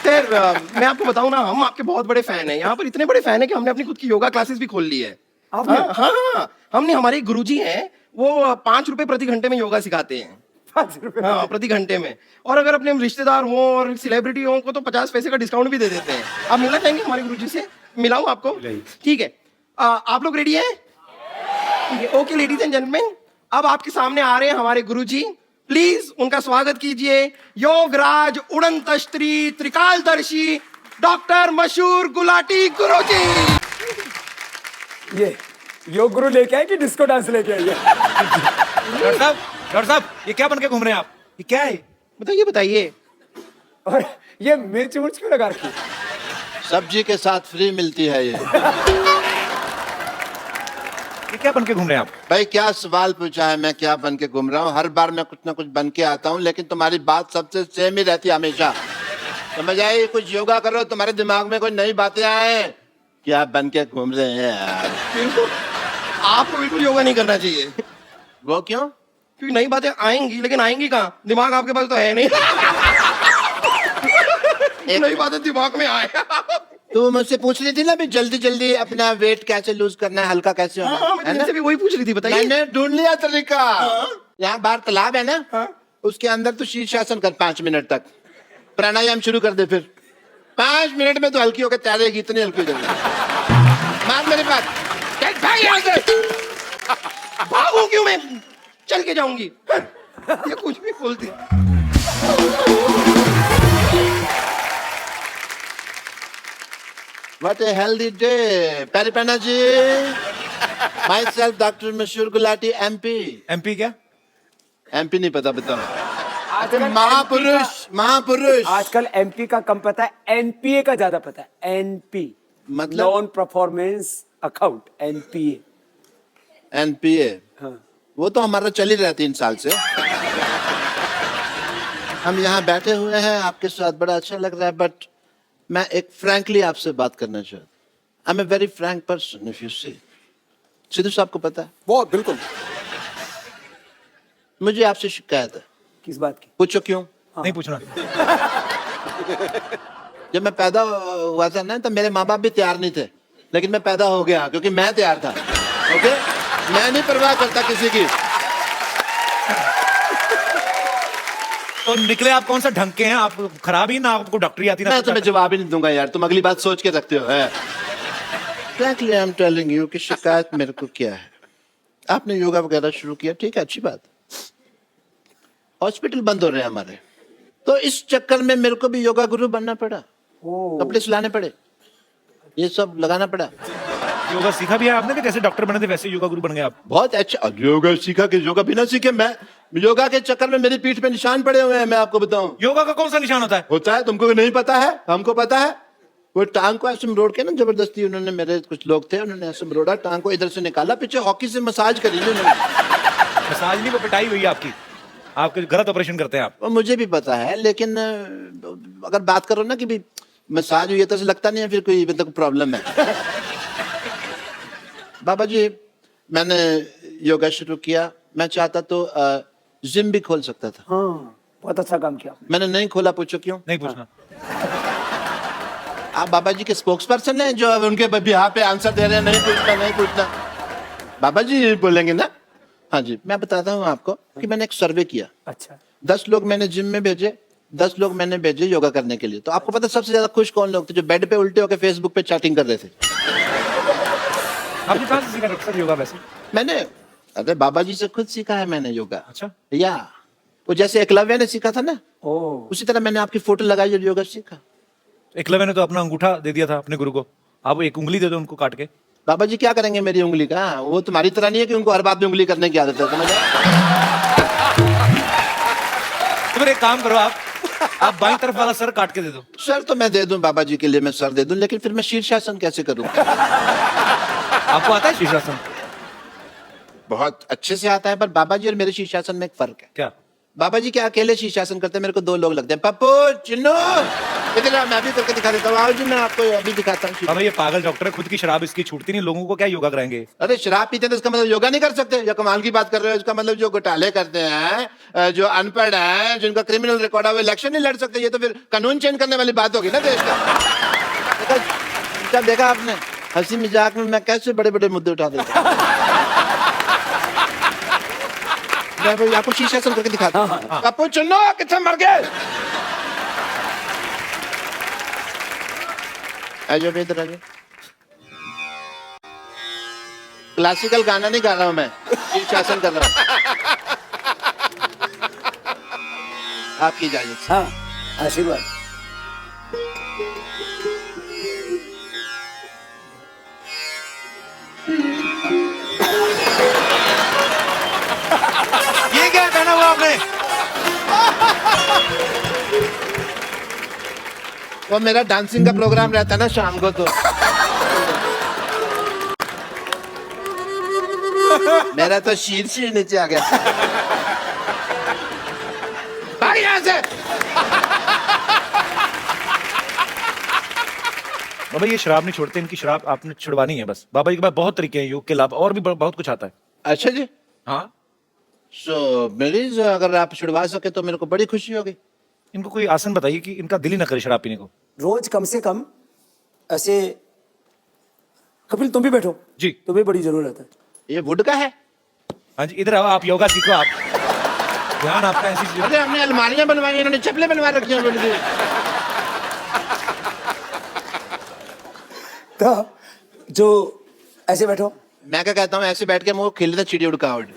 खैर मैं आपको बताऊं ना, हम आपके बहुत बड़े फैन हैं। यहाँ पर इतने बड़े फैन हैं कि हमने अपनी खुद की योगा क्लासेस भी खोल ली है। आपने? हाँ, हमने, हमारे एक गुरुजी हैं, वो 5 रुपए प्रति घंटे में योगा सिखाते हैं। 5 रुपए? हाँ, प्रति घंटे में। और अगर अपने रिश्तेदार हो और सेलिब्रिटी हो को तो 50 पैसे का डिस्काउंट भी दे देते हैं। आप मिलना चाहेंगे हमारे गुरुजी से? मिलाऊं आपको? ठीक है। आप लोग रेडी हैं? ठीक है। ओके लेडीज एंड जेंटलमैन, अब आपके सामने आ रहे हैं हमारे गुरुजी। प्लीज उनका स्वागत कीजिए। योगराज उड़नतस्त्री त्रिकालदर्शी डॉक्टर मशहूर गुलाटी गुरुजी। ये योग गुरु लेके आए कि डिस्को डांस लेके आए? डॉक्टर साहब, ये क्या बन के घूम रहे हैं आप? ये क्या है? बताइए। और ये मिर्च उर्च क्यों लगा रखी है? सब्जी के साथ फ्री मिलती है ये। ये क्या बन के घूम रहे हैं आप? भाई क्या सवाल पूछा है, मैं क्या बन के घूम रहा हूँ? हर बार मैं कुछ ना कुछ बन के आता हूँ, लेकिन तुम्हारी बात सबसे सेम ही रहती है हमेशा। समझ आई? कुछ योगा करो, तुम्हारे दिमाग में कोई नई बातें आए। क्या बन के घूम रहे हैं यार? बिल्कुल, आपको बिल्कुल योगा नहीं करना चाहिए, वो क्यों? क्योंकि नई बातें आएंगी, लेकिन आएंगी कहाँ? दिमाग आपके पास तो है नहीं। नई बातें दिमाग में आए। तू मुझसे पूछ रही थी ना भी जल्दी जल्दी अपना वेट कैसे लूज करना है, हल्का कैसे होना हाँ, मैं है ना? तुमसे भी वही पूछ रही थी, बताइए। मैंने ढूंढ लिया तरीका। यहाँ बाहर तालाब है ना, हाँ। उसके अंदर तू शीर्षासन कर 5 मिनट तक। प्राणायाम शुरू कर दे फिर 5 मिनट में तो हल्की होकर तैरेगी, इतनी हल्की हो जाएगी। मान मेरी बात, चल भाग यहाँ से। भागू क्यों मैं? चल के जाऊंगी। ये कुछ भी बोलती। What a healthy day, Paripana ji. Myself, Dr. Mashur Gulati, MP. MP क्या? MP नहीं पता, बताओ। आजकल महापुरुष, महापुरुष। आजकल एमपी का कम पता है, एनपीए का ज्यादा पता है। एनपी मतलब? Non performance account, NPA. NPA, हाँ। वो तो हमारा चल ही रहा है 3 साल से। हम यहाँ बैठे हुए हैं आपके साथ, बड़ा अच्छा लग रहा है, बट मैं एक फ्रैंकली आपसे बात करना चाहता हूँ। I am a very frank person, if you see. Sidhu साहब को पता है, बहुत बिल्कुल। मुझे आपसे शिकायत है। किस बात की? पूछो क्यों? नहीं पूछना। जब मैं पैदा हुआ था ना, तो मेरे माँ बाप भी तैयार नहीं थे, लेकिन मैं पैदा हो गया क्योंकि मैं तैयार था। ओके, मैं नहीं परवाह करता किसी की। तो निकले आप कौन सा ढंग के हैं? आप खराब ही ना, आपको डॉक्टरी आती ना। मैं तुम्हें जवाब ही नहीं दूंगा यार, तुम अगली बात सोच के रखते हो। Frankly I am telling you कि शिकायत मेरे को क्या है। आपने योगा वगैरह शुरू किया, ठीक है, अच्छी बात। हॉस्पिटल बंद हो रहे हैं हमारे, तो इस चक्कर में मेरे को भी योगा गुरु बनना पड़ा, कपड़े सिलाने पड़े, ये सब लगाना पड़ा। योगा सीखा भी है आपने कि जैसे डॉक्टर बने थे वैसे योगा गुरु बन गए आप? बहुत अच्छा। और योगा सीखा कि योगा बिना सीखे? मैं योगा के चक्कर में मेरी पीठ पे निशान पड़े हुए हैं, मैं आपको बताऊं। योगा का कौन सा निशान होता है? होता है, तुमको नहीं पता है, हमको पता है। वो टांग को ऐसे मरोड़ के ना, जबरदस्ती उन्होंने, मेरे कुछ लोग थे, उन्होंने ऐसे मरोड़ा, टांग को इधर से निकाला, पीछे हॉकी से मसाज करी उन्होंने। मसाज नहीं, वो पिटाई हुई है आपकी। आपके गलत ऑपरेशन करते हैं आप। वो मुझे भी पता है, लेकिन अगर बात करो ना कि भी मसाज हुई है, तो ऐसे लगता नहीं है फिर कोई मतलब प्रॉब्लम है। बाबा जी, मैंने योगा शुरू किया, मैं चाहता तो जिम भी खोल सकता था। हाँ, बहुत अच्छा काम किया आपने। मैंने नहीं खोला, पूछो क्यों? नहीं पूछना। आप बाबा जी के स्पोक्स पर्सन हैं जो उनके बिहार पे आंसर दे रहे हैं, नहीं पूछना, नहीं पूछना। बाबा जी बोलेंगे ना। हाँ जी, मैं बताता हूँ आपको कि मैंने एक सर्वे किया। अच्छा, 10 लोग मैंने जिम में भेजे, 10 लोग मैंने भेजे योगा करने के लिए। तो आपको पता सबसे ज्यादा खुश कौन लोग थे? जो बेड पे उल्टे होकर फेसबुक पे चैटिंग कर रहे थे। आपने कहाँ से सीखा डॉक्टर साहब योगा वैसे? मैंने, अरे बाबा जी से खुद सीखा है मैंने योगा। अच्छा। या वो जैसे एकलव्य ने सीखा था ना, ओ, उसी तरह मैंने आपकी फोटो लगाई और योगा सीखा। एकलव्य ने तो अपना अंगूठा दे दिया था अपने गुरु को, आप एक उंगली दे दो उनको काट के। बाबा जी क्या करेंगे मेरी उंगली का? वो तुम्हारी तरह नहीं है कि उनको हर बात में उंगली करने की आदत है, समझ आए? तो फिर एक काम करो, आप बाईं तरफ वाला सर काट के दे दो। सर तो मैं दे दूं बाबा जी के लिए, मैं सर दे दूं, लेकिन फिर मैं शीर्षासन कैसे करूं? आपको आता है शीर्षासन? बहुत अच्छे से आता है, पर बाबा जी और मेरे शीर्षासन में एक फर्क है। क्या? बाबा जी क्या अकेले शीर्षासन करते हैं, मेरे को 2 लोग लगते हैं। पप्पू, चिन्नू, इधर आओ, मैं भी करके दिखा देता हूँ। आओ जी, मैं आपको अभी दिखाता हूँ। अब ये पागल डॉक्टर है, खुद की शराब इसकी छूटती नहीं, लोगों को क्या योगा कराएंगे? अरे शराब पीते हैं तो इसका मतलब योगा नहीं कर सकते? या कमाल की बात कर रहे हो? इसका मतलब जो घोटाले करते हैं, जो अनपढ़ हैं, जिनका क्रिमिनल रिकॉर्ड है, वो इलेक्शन नहीं लड़ सकते? ये तो फिर कानून चेंज करने वाली बात होगी ना देश का। क्या देखा आपने, हंसी मजाक में मैं कैसे बड़े बड़े मुद्दे उठा देता हूं। मैं भाई आपको शीर्षासन करके दिखाता हूं। पप्पू चुनो, कितने मर गए? आजो इधर आजो। क्लासिकल गाना नहीं गा रहा हूं मैं, शीर्षासन कर रहा हूं। आपकी इजाजत से। हाँ, आशीर्वाद। ये क्या पहना हुआ आपने? वो मेरा डांसिंग का प्रोग्राम रहता है ना शाम को, तो मेरा तो शीर्ष ही नीचे आ गया। भाग यहाँ से। बाबा ये शराब नहीं छोड़ते, इनकी शराब आपने छुड़वानी है बस। बाबा जी के पास बहुत तरीके हैं योग के अलावा, और भी बहुत कुछ आता है। अच्छा जी, हाँ, सो प्लीज अगर आप छुड़वा सके तो मेरे को बड़ी खुशी होगी। इनको कोई आसन बताइए कि इनका दिल ही ना करे शराब पीने को। रोज कम से कम ऐसे, कपिल तुम भी बैठो जी। तुम्हें बड़ी जरूरत है। ये वुड का है? हाँ जी, इधर आओ, आप योगा सीखो। आप ध्यान आपका ऐसी चीज़- अरे हमने अलमारियां बनवाई, इन्होंने चप्पलें बनवा रखी हैं बड़ी। तो जो ऐसे बैठो, मैं क्या कहता हूँ, ऐसे बैठ के मुंह खिलता चिड़ी उड़कावट,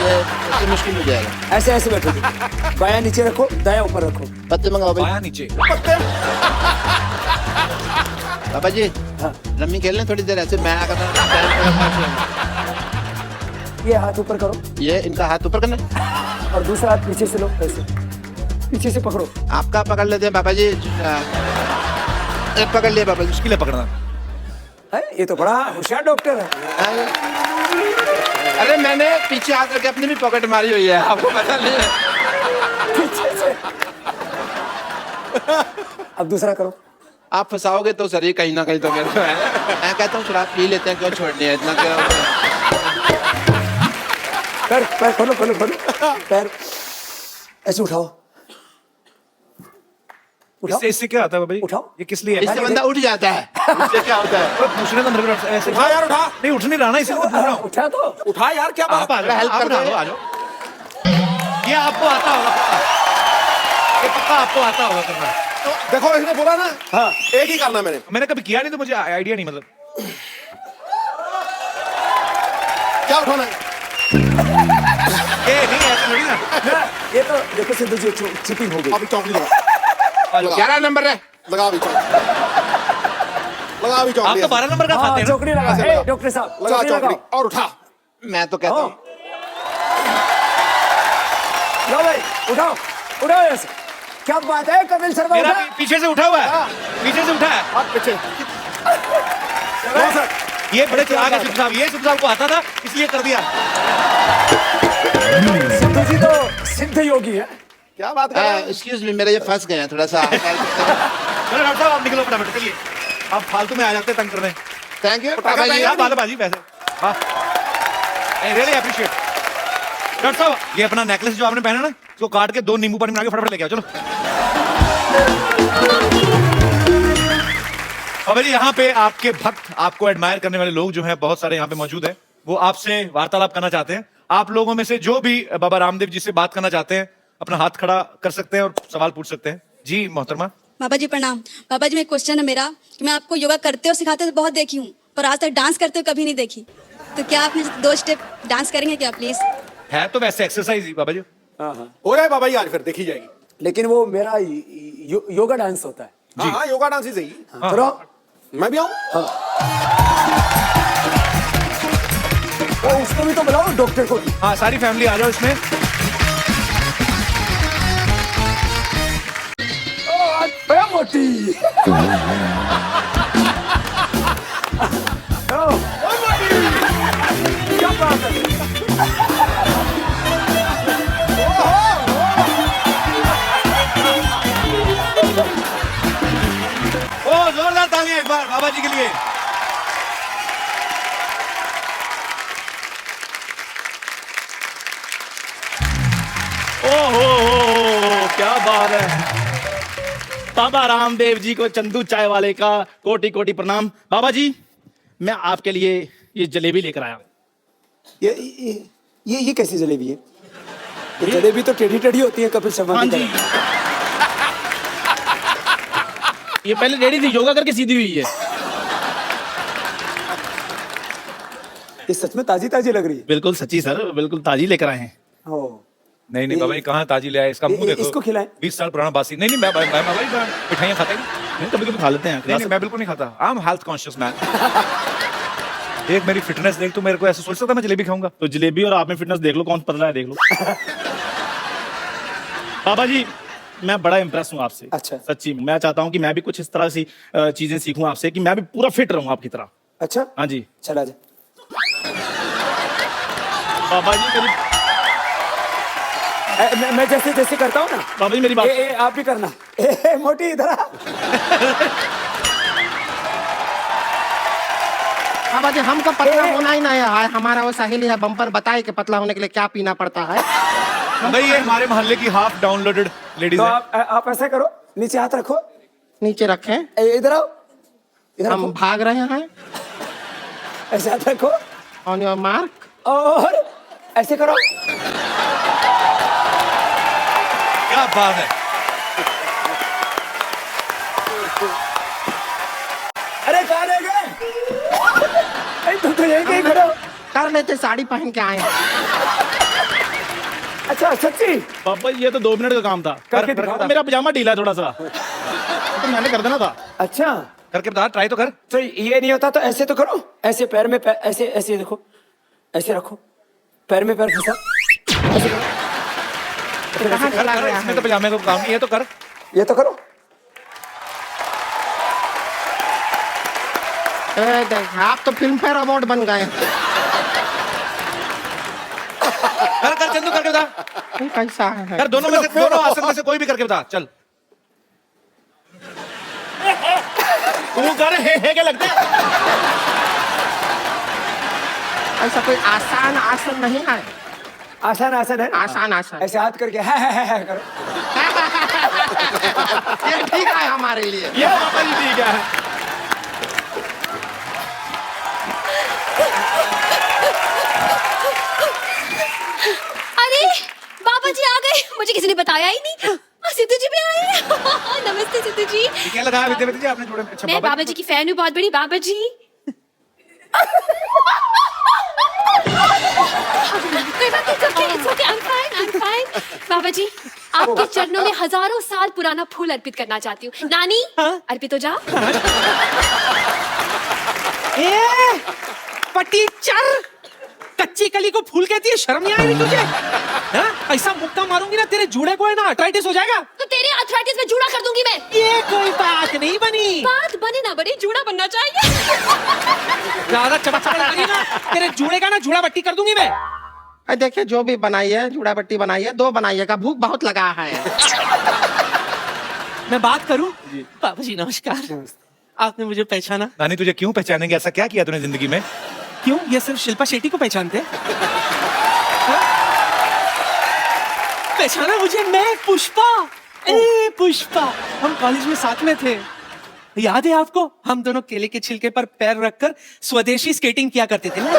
ये मुश्किल हो जाएगा। ऐसे ऐसे बैठो, बायां नीचे रखो, दायां ऊपर रखो। पत्ते मंगाओ भाई। बायां नीचे। पापा जी, हाँ। रम्मी खेल लें थोड़ी देर ऐसे, मैं अगर ये हाथ ऊपर करो ये इनका हाथ ऊपर करना है। और दूसरा हाथ पीछे से लो, ऐसे पीछे से पकड़ो। आपका पकड़ लेते हैं पापा जी। पकड़ लिया पापा जी। मुश्किल है पकड़ना। है, ये तो बड़ा होशियार डॉक्टर है। अरे मैंने पीछे हाथ रख के अपनी भी पॉकेट मारी हुई है, आपको पता नहीं है। पीछे से। अब दूसरा करो। आप फंसाओगे तो सर, ये कहीं ना कहीं तो मेरे को है। मैं कहता हूँ शराब पी लेते हैं, क्यों छोड़नी है इतना, क्या पैर पैर खोलो खोलो खोलो, पैर ऐसे उठाओ उठाओ। इससे क्या आता है बाबा जी? उठाओ। ये किस लिए है? इससे बंदा उठ जाता है। इससे क्या होता है? पूछने तो मेरे को ऐसे उठा यार, उठा। नहीं, उठ नहीं रहा ना, इसलिए तो पूछ रहा हूँ। उठा तो उठा यार, क्या आप बात। आ जाओ, हेल्प आप कर उठा दो। लो, आ जाओ। ये आपको आता होगा पक्का। ये पक्का आपको आता होगा करना। देखो इसने बोला ना, हाँ। एक ही करना मैंने। मैंने कभी किया नहीं तो मुझे आइडिया नहीं, मतलब क्या उठाना है? ये नहीं ऐसे थोड़ी ना। ना, ये तो देखो सिद्धू जी चिपिंग हो गई। अभी चौकड़ी लगा, 11 नंबर है। लगा अभी चौकड़ी, लगा अभी आप चौकड़ी, तो 12 नंबर का हाँ खाते हैं ना? चौकड़ी लगा। ऐसे ए, लगा। डॉक्टर साहब लगा चौकड़ी चौकड़ी लगाओ। और उठा। मैं तो कहता हूँ लो भाई, उठाओ उठाओ ऐसे। क्या बात है कपिल शर्मा, मेरा उठा। पीछे से उठा हुआ है, पीछे से उठा है। हाथ पीछे। ये बड़े चलाक है सिद्धू साहब, ये सिद्धू साहब को आता था इसलिए कर दिया। सिद्धू जी तो सिद्ध योगी है। क्या बात कर रहे हैं? एक्सक्यूज मी, मेरा ये फंस गया है थोड़ा सा। चलो डॉक्टर साहब, आप निकलो फटाफट, चलिए। आप फालतू में आ जाते हैं तंग करने। थैंक यू पापा जी, आप बाजी वैसे। हाँ, रियली अप्रिशिएट। डॉक्टर साहब, ये अपना नेकलेस जो आपने पहना ना, इसको काट के 2 नींबू पानी बना के फटाफट लेके आओ, चलो। बाबा जी, यहाँ पे आपके भक्त, आपको एडमायर करने वाले लोग जो हैं बहुत सारे यहाँ पे मौजूद हैं, वो आपसे वार्तालाप करना चाहते हैं। आप लोगों में से जो भी बाबा रामदेव जी से बात करना चाहते हैं, अपना हाथ खड़ा कर सकते हैं और सवाल पूछ सकते हैं। जी मोहतरमा। बाबा जी प्रणाम। बाबा जी, मैं क्वेश्चन है मेरा कि मैं आपको योगा करते और सिखाते तो बहुत देखी हूँ, पर आज तक डांस करते हुए कभी नहीं देखी। तो क्या आप मुझे 2 स्टेप डांस करेंगे क्या प्लीज? है तो वैसे एक्सरसाइज ही बाबा जी। हाँ हाँ, हो रहा है बाबा जी, आज फिर देखी जाएगी। लेकिन वो मेरा योगा डांस होता है। हाँ हाँ, योगा डांस ही सही। हाँ, करो। मैं भी आऊँ? वो उसको भी तो बुलाओ, डॉक्टर को भी। हाँ, सारी फैमिली आ जाओ इसमें। बड़ा मोटी। क्या बात है? ओ जोरदार तालियां एक बार बाबा जी के लिए। ओहो क्या बात है। बाबा रामदेव जी को चंदू चाय वाले का कोटि कोटि प्रणाम। बाबा जी, मैं आपके लिए ये जलेबी लेकर आया हूं। ये कैसी जलेबी है? ये जलेबी तो टेढ़ी टेढ़ी होती है कपिल शर्मा हाँ की जी, तरह। ये पहले रेडी थी, योगा करके सीधी हुई है। ये सच में ताजी ताजी लग रही है। बिल्कुल सच्ची सर, बिल्कुल ताजी लेकर आए हैं। ओ, नहीं नहीं बाबा जी, कहाँ ताजी ले आए? इसका मुंह देखो, इसको खिलाएं। 20 साल पुराना बासी। नहीं नहीं, मैं बाबा जी मिठाइयाँ खाता ही नहीं। नहीं, कभी कभी खा लेते हैं। नहीं नहीं, मैं बिल्कुल नहीं खाता। I am health conscious man. देख मेरी फिटनेस देख, तू मेरे को ऐसे सोच सकता मैं जलेबी खाऊंगा? तो जलेबी और आप में फिटनेस देख लो, कौन पतला है देख लो। बाबा जी, मैं बड़ा इम्प्रेस हूँ आपसे। अच्छा। सच्ची मैं चाहता हूँ कि मैं भी कुछ इस तरह सी चीजें सीखूं आपसे कि मैं भी पूरा फिट रहूं आपकी तरह। अच्छा हाँ जी। चला जा। बाबा जी मेरी मैं जैसे जैसे करता हूँ ना, बाबा जी मेरी बात आप भी करना। मोटी इधर आ। बाबा जी हमको पतला होना ही नहीं है, हमारा वो सहेली है बम्पर बताए कि पतला होने के लिए क्या पीना पड़ता है। भाई ये हमारे मोहल्ले की हाफ डाउनलोडेड लेडीज तो है। आप ऐसा करो, नीचे हाथ रखो, नीचे रखें, इधर आओ, इधर हम रखो, भाग रहे हैं। ऐसे हाथ रखो ऑन योर मार्क। और ऐसे करो। क्या बात है। अरे कहाँ रह गए? तुम तो यहीं कहीं खड़े हो। कर लेते, साड़ी पहन के आए हैं। अच्छा सच्ची? बाबा ये तो 2 मिनट का काम था। करके दिखाओ। मेरा पजामा ढीला है थोड़ा सा, तो मैंने कर देना था। अच्छा करके बता, ट्राई तो कर। तो ये नहीं होता तो ऐसे तो करो, ऐसे पैर में पैर, ऐसे ऐसे देखो, ऐसे रखो, पैर में पैर फंसा, ऐसे करो। कहाँ चला कर, गया इसमें है? तो पजामे को काम नहीं है, तो कर। ये तो करो। देख, आप तो फिल्म फेयर अवार्ड बन गए। कर कर चंदू, करके बता। ये कैसा है? कर, दोनों में से, दोनों आसन में से कोई भी करके बता, चल। तू कर, हे क्या लगता है? ऐसा कोई आसान आसन नहीं है। आसान आसान है, आसान आसन ऐसे हाथ करके है करो। ये ठीक है हमारे लिए। ये बाबा जी ठीक है। अरे बाबा जी आ गए, मुझे किसी ने बताया ही नहीं। सिद्धू जी भी आए हैं। नमस्ते सिद्धू जी। ये क्या लगाया विद्यापति जी आपने जोड़े में? अच्छा, मैं बाबा जी की फैन हूँ, बहुत बड़ी। बाबा जी कोई बात नहीं, it's okay, I'm fine. बाबा जी आपके चरणों में हजारों साल पुराना फूल अर्पित करना चाहती हूँ। नानी अर्पित हो जाओ। पटीचर, कच्ची कली को फूल कहती है, शर्म नहीं आई तुझे? हाँ? ऐसा मुक्का मारूंगी ना तेरे जूड़े को, है ना अर्थराइटिस हो जाएगा। तो तेरे अर्थराइटिस में जूड़ा कर दूंगी मैं। ये कोई बात नहीं बनी। बात बने ना बने, जूड़ा बनना चाहिए। ज्यादा चमक करी ना, तेरे जूड़े का ना जूड़ा बट्टी कर दूंगी मैं। देखिए जो भी बनाई है, जूड़ा बट्टी बनाई है, 2 बनाइएगा, भूख बहुत लगा है। मैं बात करूं? बाबा जी नमस्कार। आपने मुझे पहचाना? नानी तुझे क्यों पहचानेंगे? ऐसा क्या किया तूने जिंदगी में? क्यों, ये सिर्फ शिल्पा शेट्टी को पहचानते? पहचाना मुझे? मैं पुष्पा। ए पुष्पा, हम कॉलेज में साथ में थे, याद है आपको? हम दोनों केले के छिलके पर पैर रखकर स्वदेशी स्केटिंग किया करते थे ना।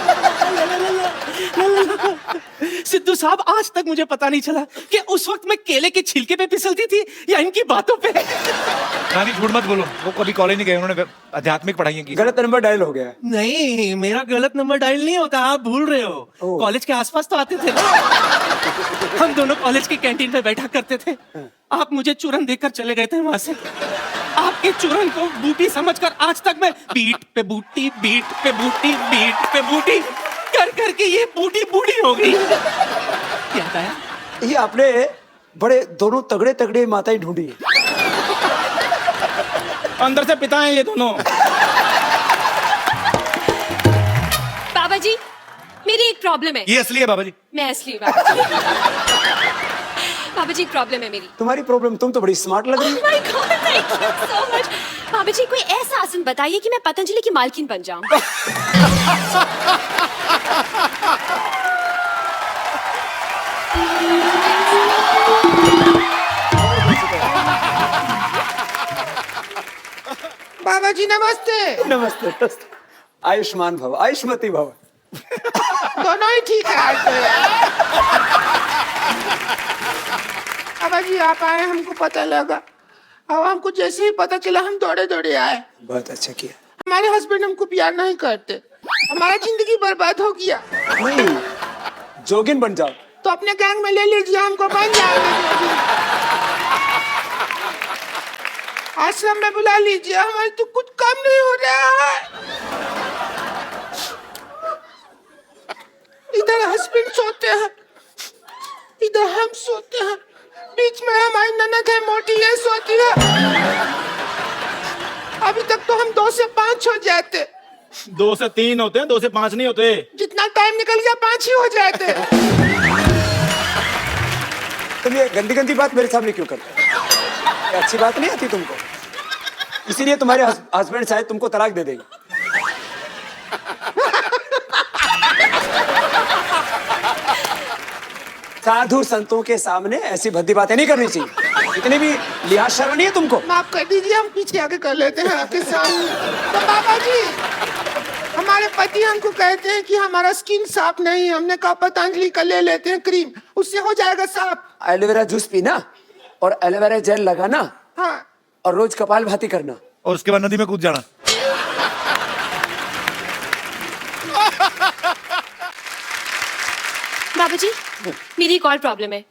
सिद्धू साहब, आज तक मुझे पता नहीं चला कि उस वक्त मैं केले के छिलके पे फिसलती थी या इनकी बातों पे। नानी झूठ मत बोलो, वो कभी कॉलेज नहीं गए, उन्होंने आध्यात्मिक पढ़ाई की। गलत नंबर डायल हो गया। नहीं, मेरा गलत नंबर डायल नहीं होता, आप भूल रहे हो। कॉलेज के आसपास तो आते थे ना। हम दोनों कॉलेज की कैंटीन में बैठा करते थे। आप मुझे चूरन देकर चले गए थे वहां से। आपके चूरन को बूटी समझकर आज तक मैं बीट पे बूटी, बीट पे बूटी, बीट पे बूटी कर करके ये बूटी बूढ़ी हो गई। क्या बताया? ये आपने बड़े दोनों तगड़े तगड़े माताएं ढूंढी है। अंदर से पिता हैं ये दोनों। बाबा जी मेरी एक प्रॉब्लम है। ये असली है बाबा जी। मैं असली बाबा जी। बाबा जी एक प्रॉब्लम है मेरी। तुम्हारी प्रॉब्लम? तुम तो बड़ी स्मार्ट लग रही Oh my God, thank you so much. बाबा जी कोई ऐसा आसन बताइए कि मैं पतंजलि की मालकिन बन जाऊं। बाबा जी नमस्ते। नमस्ते नमस्ते। आयुष्मान भव, आयुष्मती भव। दोनों ही ठीक है आज तो। बाबा जी आप आए, हमको पता लगा। अब हमको जैसे ही पता चला हम दौड़े दौड़े आए। बहुत अच्छा किया। हमारे हस्बैंड हमको प्यार नहीं करते, हमारा जिंदगी बर्बाद हो गया। नहीं, जोगिन बन जाओ। तो अपने गैंग में ले लीजिए, हमको बन जाएंगे। आश्रम में बुला लीजिए, हमारे तो कुछ कम नहीं हो रहा है। इधर हस्बैंड सोते हैं, इधर हम सोते हैं। बीच में हमारी ननद है मोटी, ये सोती है अभी तक तो हम 2 से 5 हो जाते, 2 से 3 होते हैं, 2 से 5 नहीं होते। जितना टाइम निकल गया 5 ही हो जाते। तुम ये गंदी गंदी बात मेरे सामने क्यों करते हो? ये अच्छी बात नहीं आती तुमको, इसीलिए तुम्हारे हस्बैंड शायद तुमको तलाक दे देंगे। साधु संतों के सामने ऐसी भद्दी बातें नहीं करनी चाहिए, इतनी भी लिहाज शर्म नहीं है तुमको। माफ कर दीजिए, हम पीछे आके कर लेते हैं आपके सामने। तो बाबा जी, हमारे पति हमको कहते हैं कि हमारा स्किन साफ नहीं है, हमने कहा पतंजलि का ले लेते हैं क्रीम, उससे हो जाएगा साफ। एलोवेरा जूस पीना और एलोवेरा जेल लगाना, हाँ, और रोज कपालभाति करना, और उसके बाद नदी में कूद जाना। बाबा जी, मेरी एक और प्रॉब्लम है।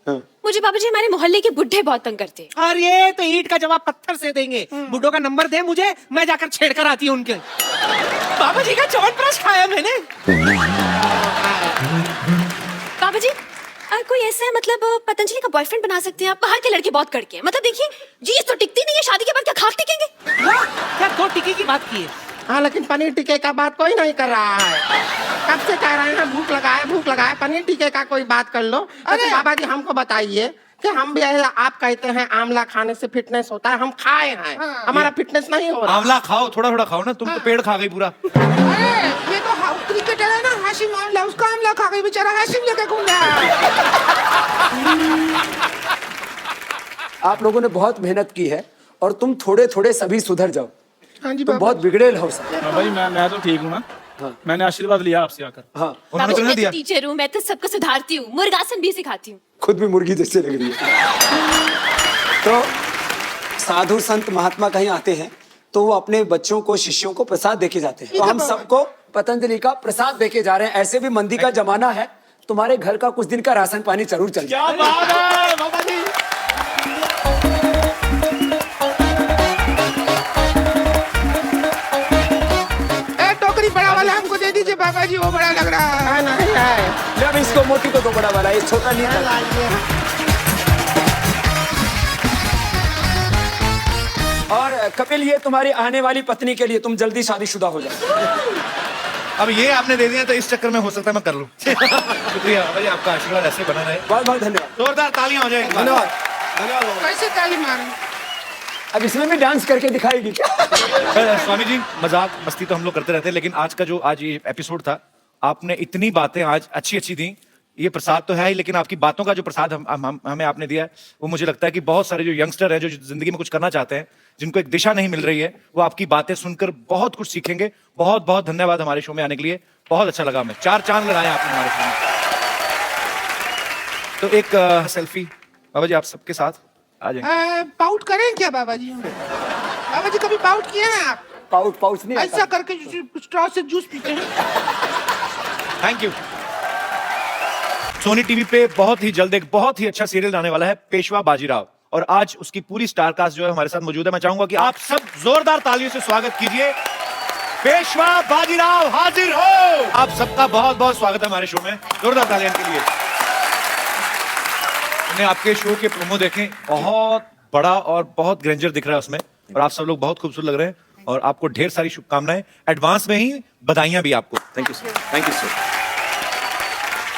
मुझे बाबा जी हमारे मोहल्ले के बुढ़े बहुत तंग करते हैं। और ये तो ईंट का जवाब पत्थर से देंगे। बुड्ढों का नंबर दे मुझे, मैं जाकर छेड़ कर आती हूँ उनके। बाबा जी का च्यवनप्राश खाया मैंने। बाबा जी, कोई ऐसा है मतलब पतंजलि का बॉयफ्रेंड बना सकते हैं आप? बाहर के लड़के बहुत कड़के हैं, मतलब देखिए जीस तो टिकती नहीं है, शादी के बाद क्या खाक टिकेंगे? क्या 2 टिके की बात की है? हाँ, लेकिन पनीर टिक्के का बात कोई नहीं कर रहा है। कब से कह रहे हैं भूख लगा है, पनीर टिक्के का कोई बात कर लो। अरे बाबा जी, हमको बताइए कि हम भी आप कहते हैं आंवला खाने से फिटनेस होता है, हम खाए हैं, हमारा फिटनेस नहीं हो रहा। आंवला खाओ, थोड़ा थोड़ा खाओ ना, तुम तो पेड़ खा गई पूरा। अरे ये तो क्रिकेटर है ना हाशिम आंवला, उसका आंवला खा गई बेचारा, हाशिम लेके घूम रहा है। आप लोगों ने बहुत मेहनत की है और तुम थोड़े थोड़े सभी सुधर जाओ। हाँ जी, तुम बहुत बिगड़े हो सब। भाई मैं तो ठीक हूँ ना। मैंने आशीर्वाद लिया आपसे आकर। हाँ, बाबा उन्होंने जी, तो मैं नहीं दिया। तो टीचर हूँ, मैं तो सबको सुधारती हूँ, मुर्गासन भी सिखाती हूँ। खुद भी मुर्गी जैसे लग रही है। तो साधु संत महात्मा कहीं आते हैं तो वो अपने बच्चों को, शिष्यों को प्रसाद देके जाते हैं। तो हम सबको पतंजलि का प्रसाद देके जा रहे हैं। ऐसे भी मंदी का जमाना है, तुम्हारे घर का कुछ दिन का राशन पानी जरूर चल जाए। क्या बात है बाबा जी। टोकरी बड़ा वाला हमको दे दीजिए बाबा जी, वो बड़ा लग रहा है। नहीं है, जब इसको मोटी को तो बड़ा वाला, ये छोटा नहीं था। और कपिल, ये तुम्हारी आने वाली पत्नी के लिए, तुम जल्दी शादीशुदा हो जाओ। अब ये आपने दे दिया तो इस चक्कर में हो सकता है मैं कर लूं। शुक्रिया भाई, आपका आशीर्वाद ऐसे बना रहे। बहुत बहुत धन्यवाद। जोरदार तालियां हो जाए। धन्यवाद। कैसे ताली मारें? अब इसमें भी डांस करके दिखाएगी क्या? स्वामी जी, मजाक मस्ती तो हम लोग करते रहते हैं, लेकिन आज ये एपिसोड था, आपने इतनी बातें आज अच्छी अच्छी दी। ये प्रसाद तो है ही, लेकिन आपकी बातों का जो प्रसाद हमें आपने दिया है, वो मुझे लगता है कि बहुत सारे जो यंगस्टर हैं जो जिंदगी में कुछ करना चाहते हैं, जिनको एक दिशा नहीं मिल रही है, वो आपकी बातें सुनकर बहुत कुछ सीखेंगे। बहुत बहुत धन्यवाद हमारे शो में आने के लिए, बहुत अच्छा लगा हमें। 4 चांद लगाए आपने हमारे शो में। तो एक सेल्फी बाबा जी आप सबके साथ आ जाएंगे। पाउट करें क्या बाबा जी? बाबा जी कभी पाउट किए हैं आप? पाउच नहीं ऐसा करके स्ट्रॉ से जूस पीते हैं। Thank you. सोनी टीवी पे बहुत ही जल्द एक बहुत ही अच्छा सीरियल आने वाला है, पेशवा बाजीराव, और आज उसकी पूरी स्टार कास्ट जो है हमारे साथ मौजूद है। मैं चाहूंगा कि आप सब जोरदार तालियों से स्वागत कीजिए। पेशवा बाजीराव हाजिर हो। आप सबका बहुत बहुत स्वागत है हमारे शो में, जोरदार तालियां के लिए। मैंने आपके शो के प्रोमो देखे, बहुत बड़ा और बहुत ग्रेंजर दिख रहा है उसमें, और आप सब लोग बहुत खूबसूरत लग रहे हैं, और आपको ढेर सारी शुभकामनाएं, एडवांस में ही बधाइयां भी आपको। Thank you sir, thank you sir.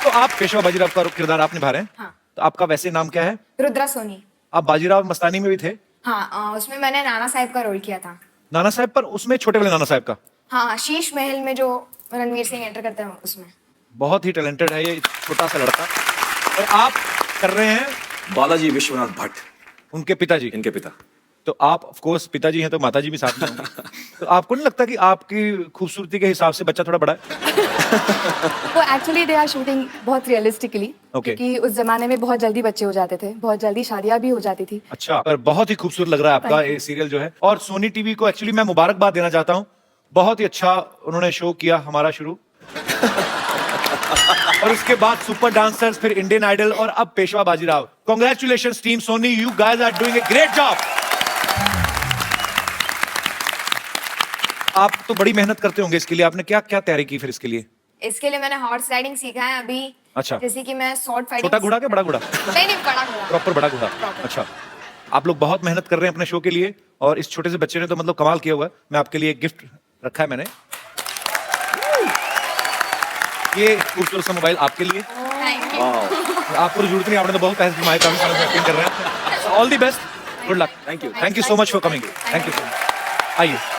तो आप पेशवा बाजीराव का किरदार आप निभा रहे हैं। हाँ। तो आपका वैसे नाम क्या है? रुद्रा सोनी। आप बाजीराव मस्तानी में भी थे? हाँ, उसमें मैंने नाना साहब का रोल किया था। नाना साहब, पर उसमें छोटे वाले नाना साहब का? हाँ, शीश महल में जो रणवीर सिंह एंटर करते हैं उसमें। बहुत ही टैलेंटेड है ये छोटा सा लड़का। और आप कर रहे हैं बालाजी विश्वनाथ भट्ट, उनके पिताजी। इनके पिता। तो आप ऑफ कोर्स पिताजी हैं तो माताजी भी साथ में होंगे। तो आपको नहीं लगता कि आपकी खूबसूरती के हिसाब से बच्चा थोड़ा बड़ा है? वो एक्चुअली दे आर शूटिंग बहुत रियलिस्टिकली, Okay. क्योंकि उस जमाने में बहुत जल्दी बच्चे हो जाते थे, बहुत जल्दी शादियां भी हो जाती थी। अच्छा, और बहुत ही खूबसूरत लग रहा है आपका ये सीरियल जो है। और सोनी टीवी को एक्चुअली मैं मुबारकबाद देना चाहता हूँ, बहुत ही अच्छा उन्होंने शो किया हमारा शुरू। और उसके बाद सुपर डांसर्स, फिर इंडियन आइडल, और अब Peshwa Bajirao. Congratulations team Sony, you guys are doing a great job. आप तो बड़ी मेहनत करते होंगे इसके लिए, आपने क्या क्या तैयारी की फिर इसके लिए? इसके लिए मैंने हॉर्स राइडिंग सीखा है अभी अच्छा, जैसे कि मैं शॉर्ट छोटा फाइटिंग घोड़ा क्या बड़ा घोड़ा? नहीं बड़ा घोड़ा प्रॉपर बड़ा घोड़ा। अच्छा, आप लोग बहुत मेहनत कर रहे हैं अपने शो के लिए और इस छोटे से बच्चे ने तो मतलब कमाल किया हुआ है। मैं आपके लिए एक गिफ्ट रखा है मैंने, ये खूबसूरत सा मोबाइल आपके लिए। Thank you. आपको जरूरत नहीं, आपने तो बहुत पैसे कमाए, काफी सालों से एक्टिंग कर रहे हैं। All the best, good luck, thank you so much for coming, thank you so much. आइए।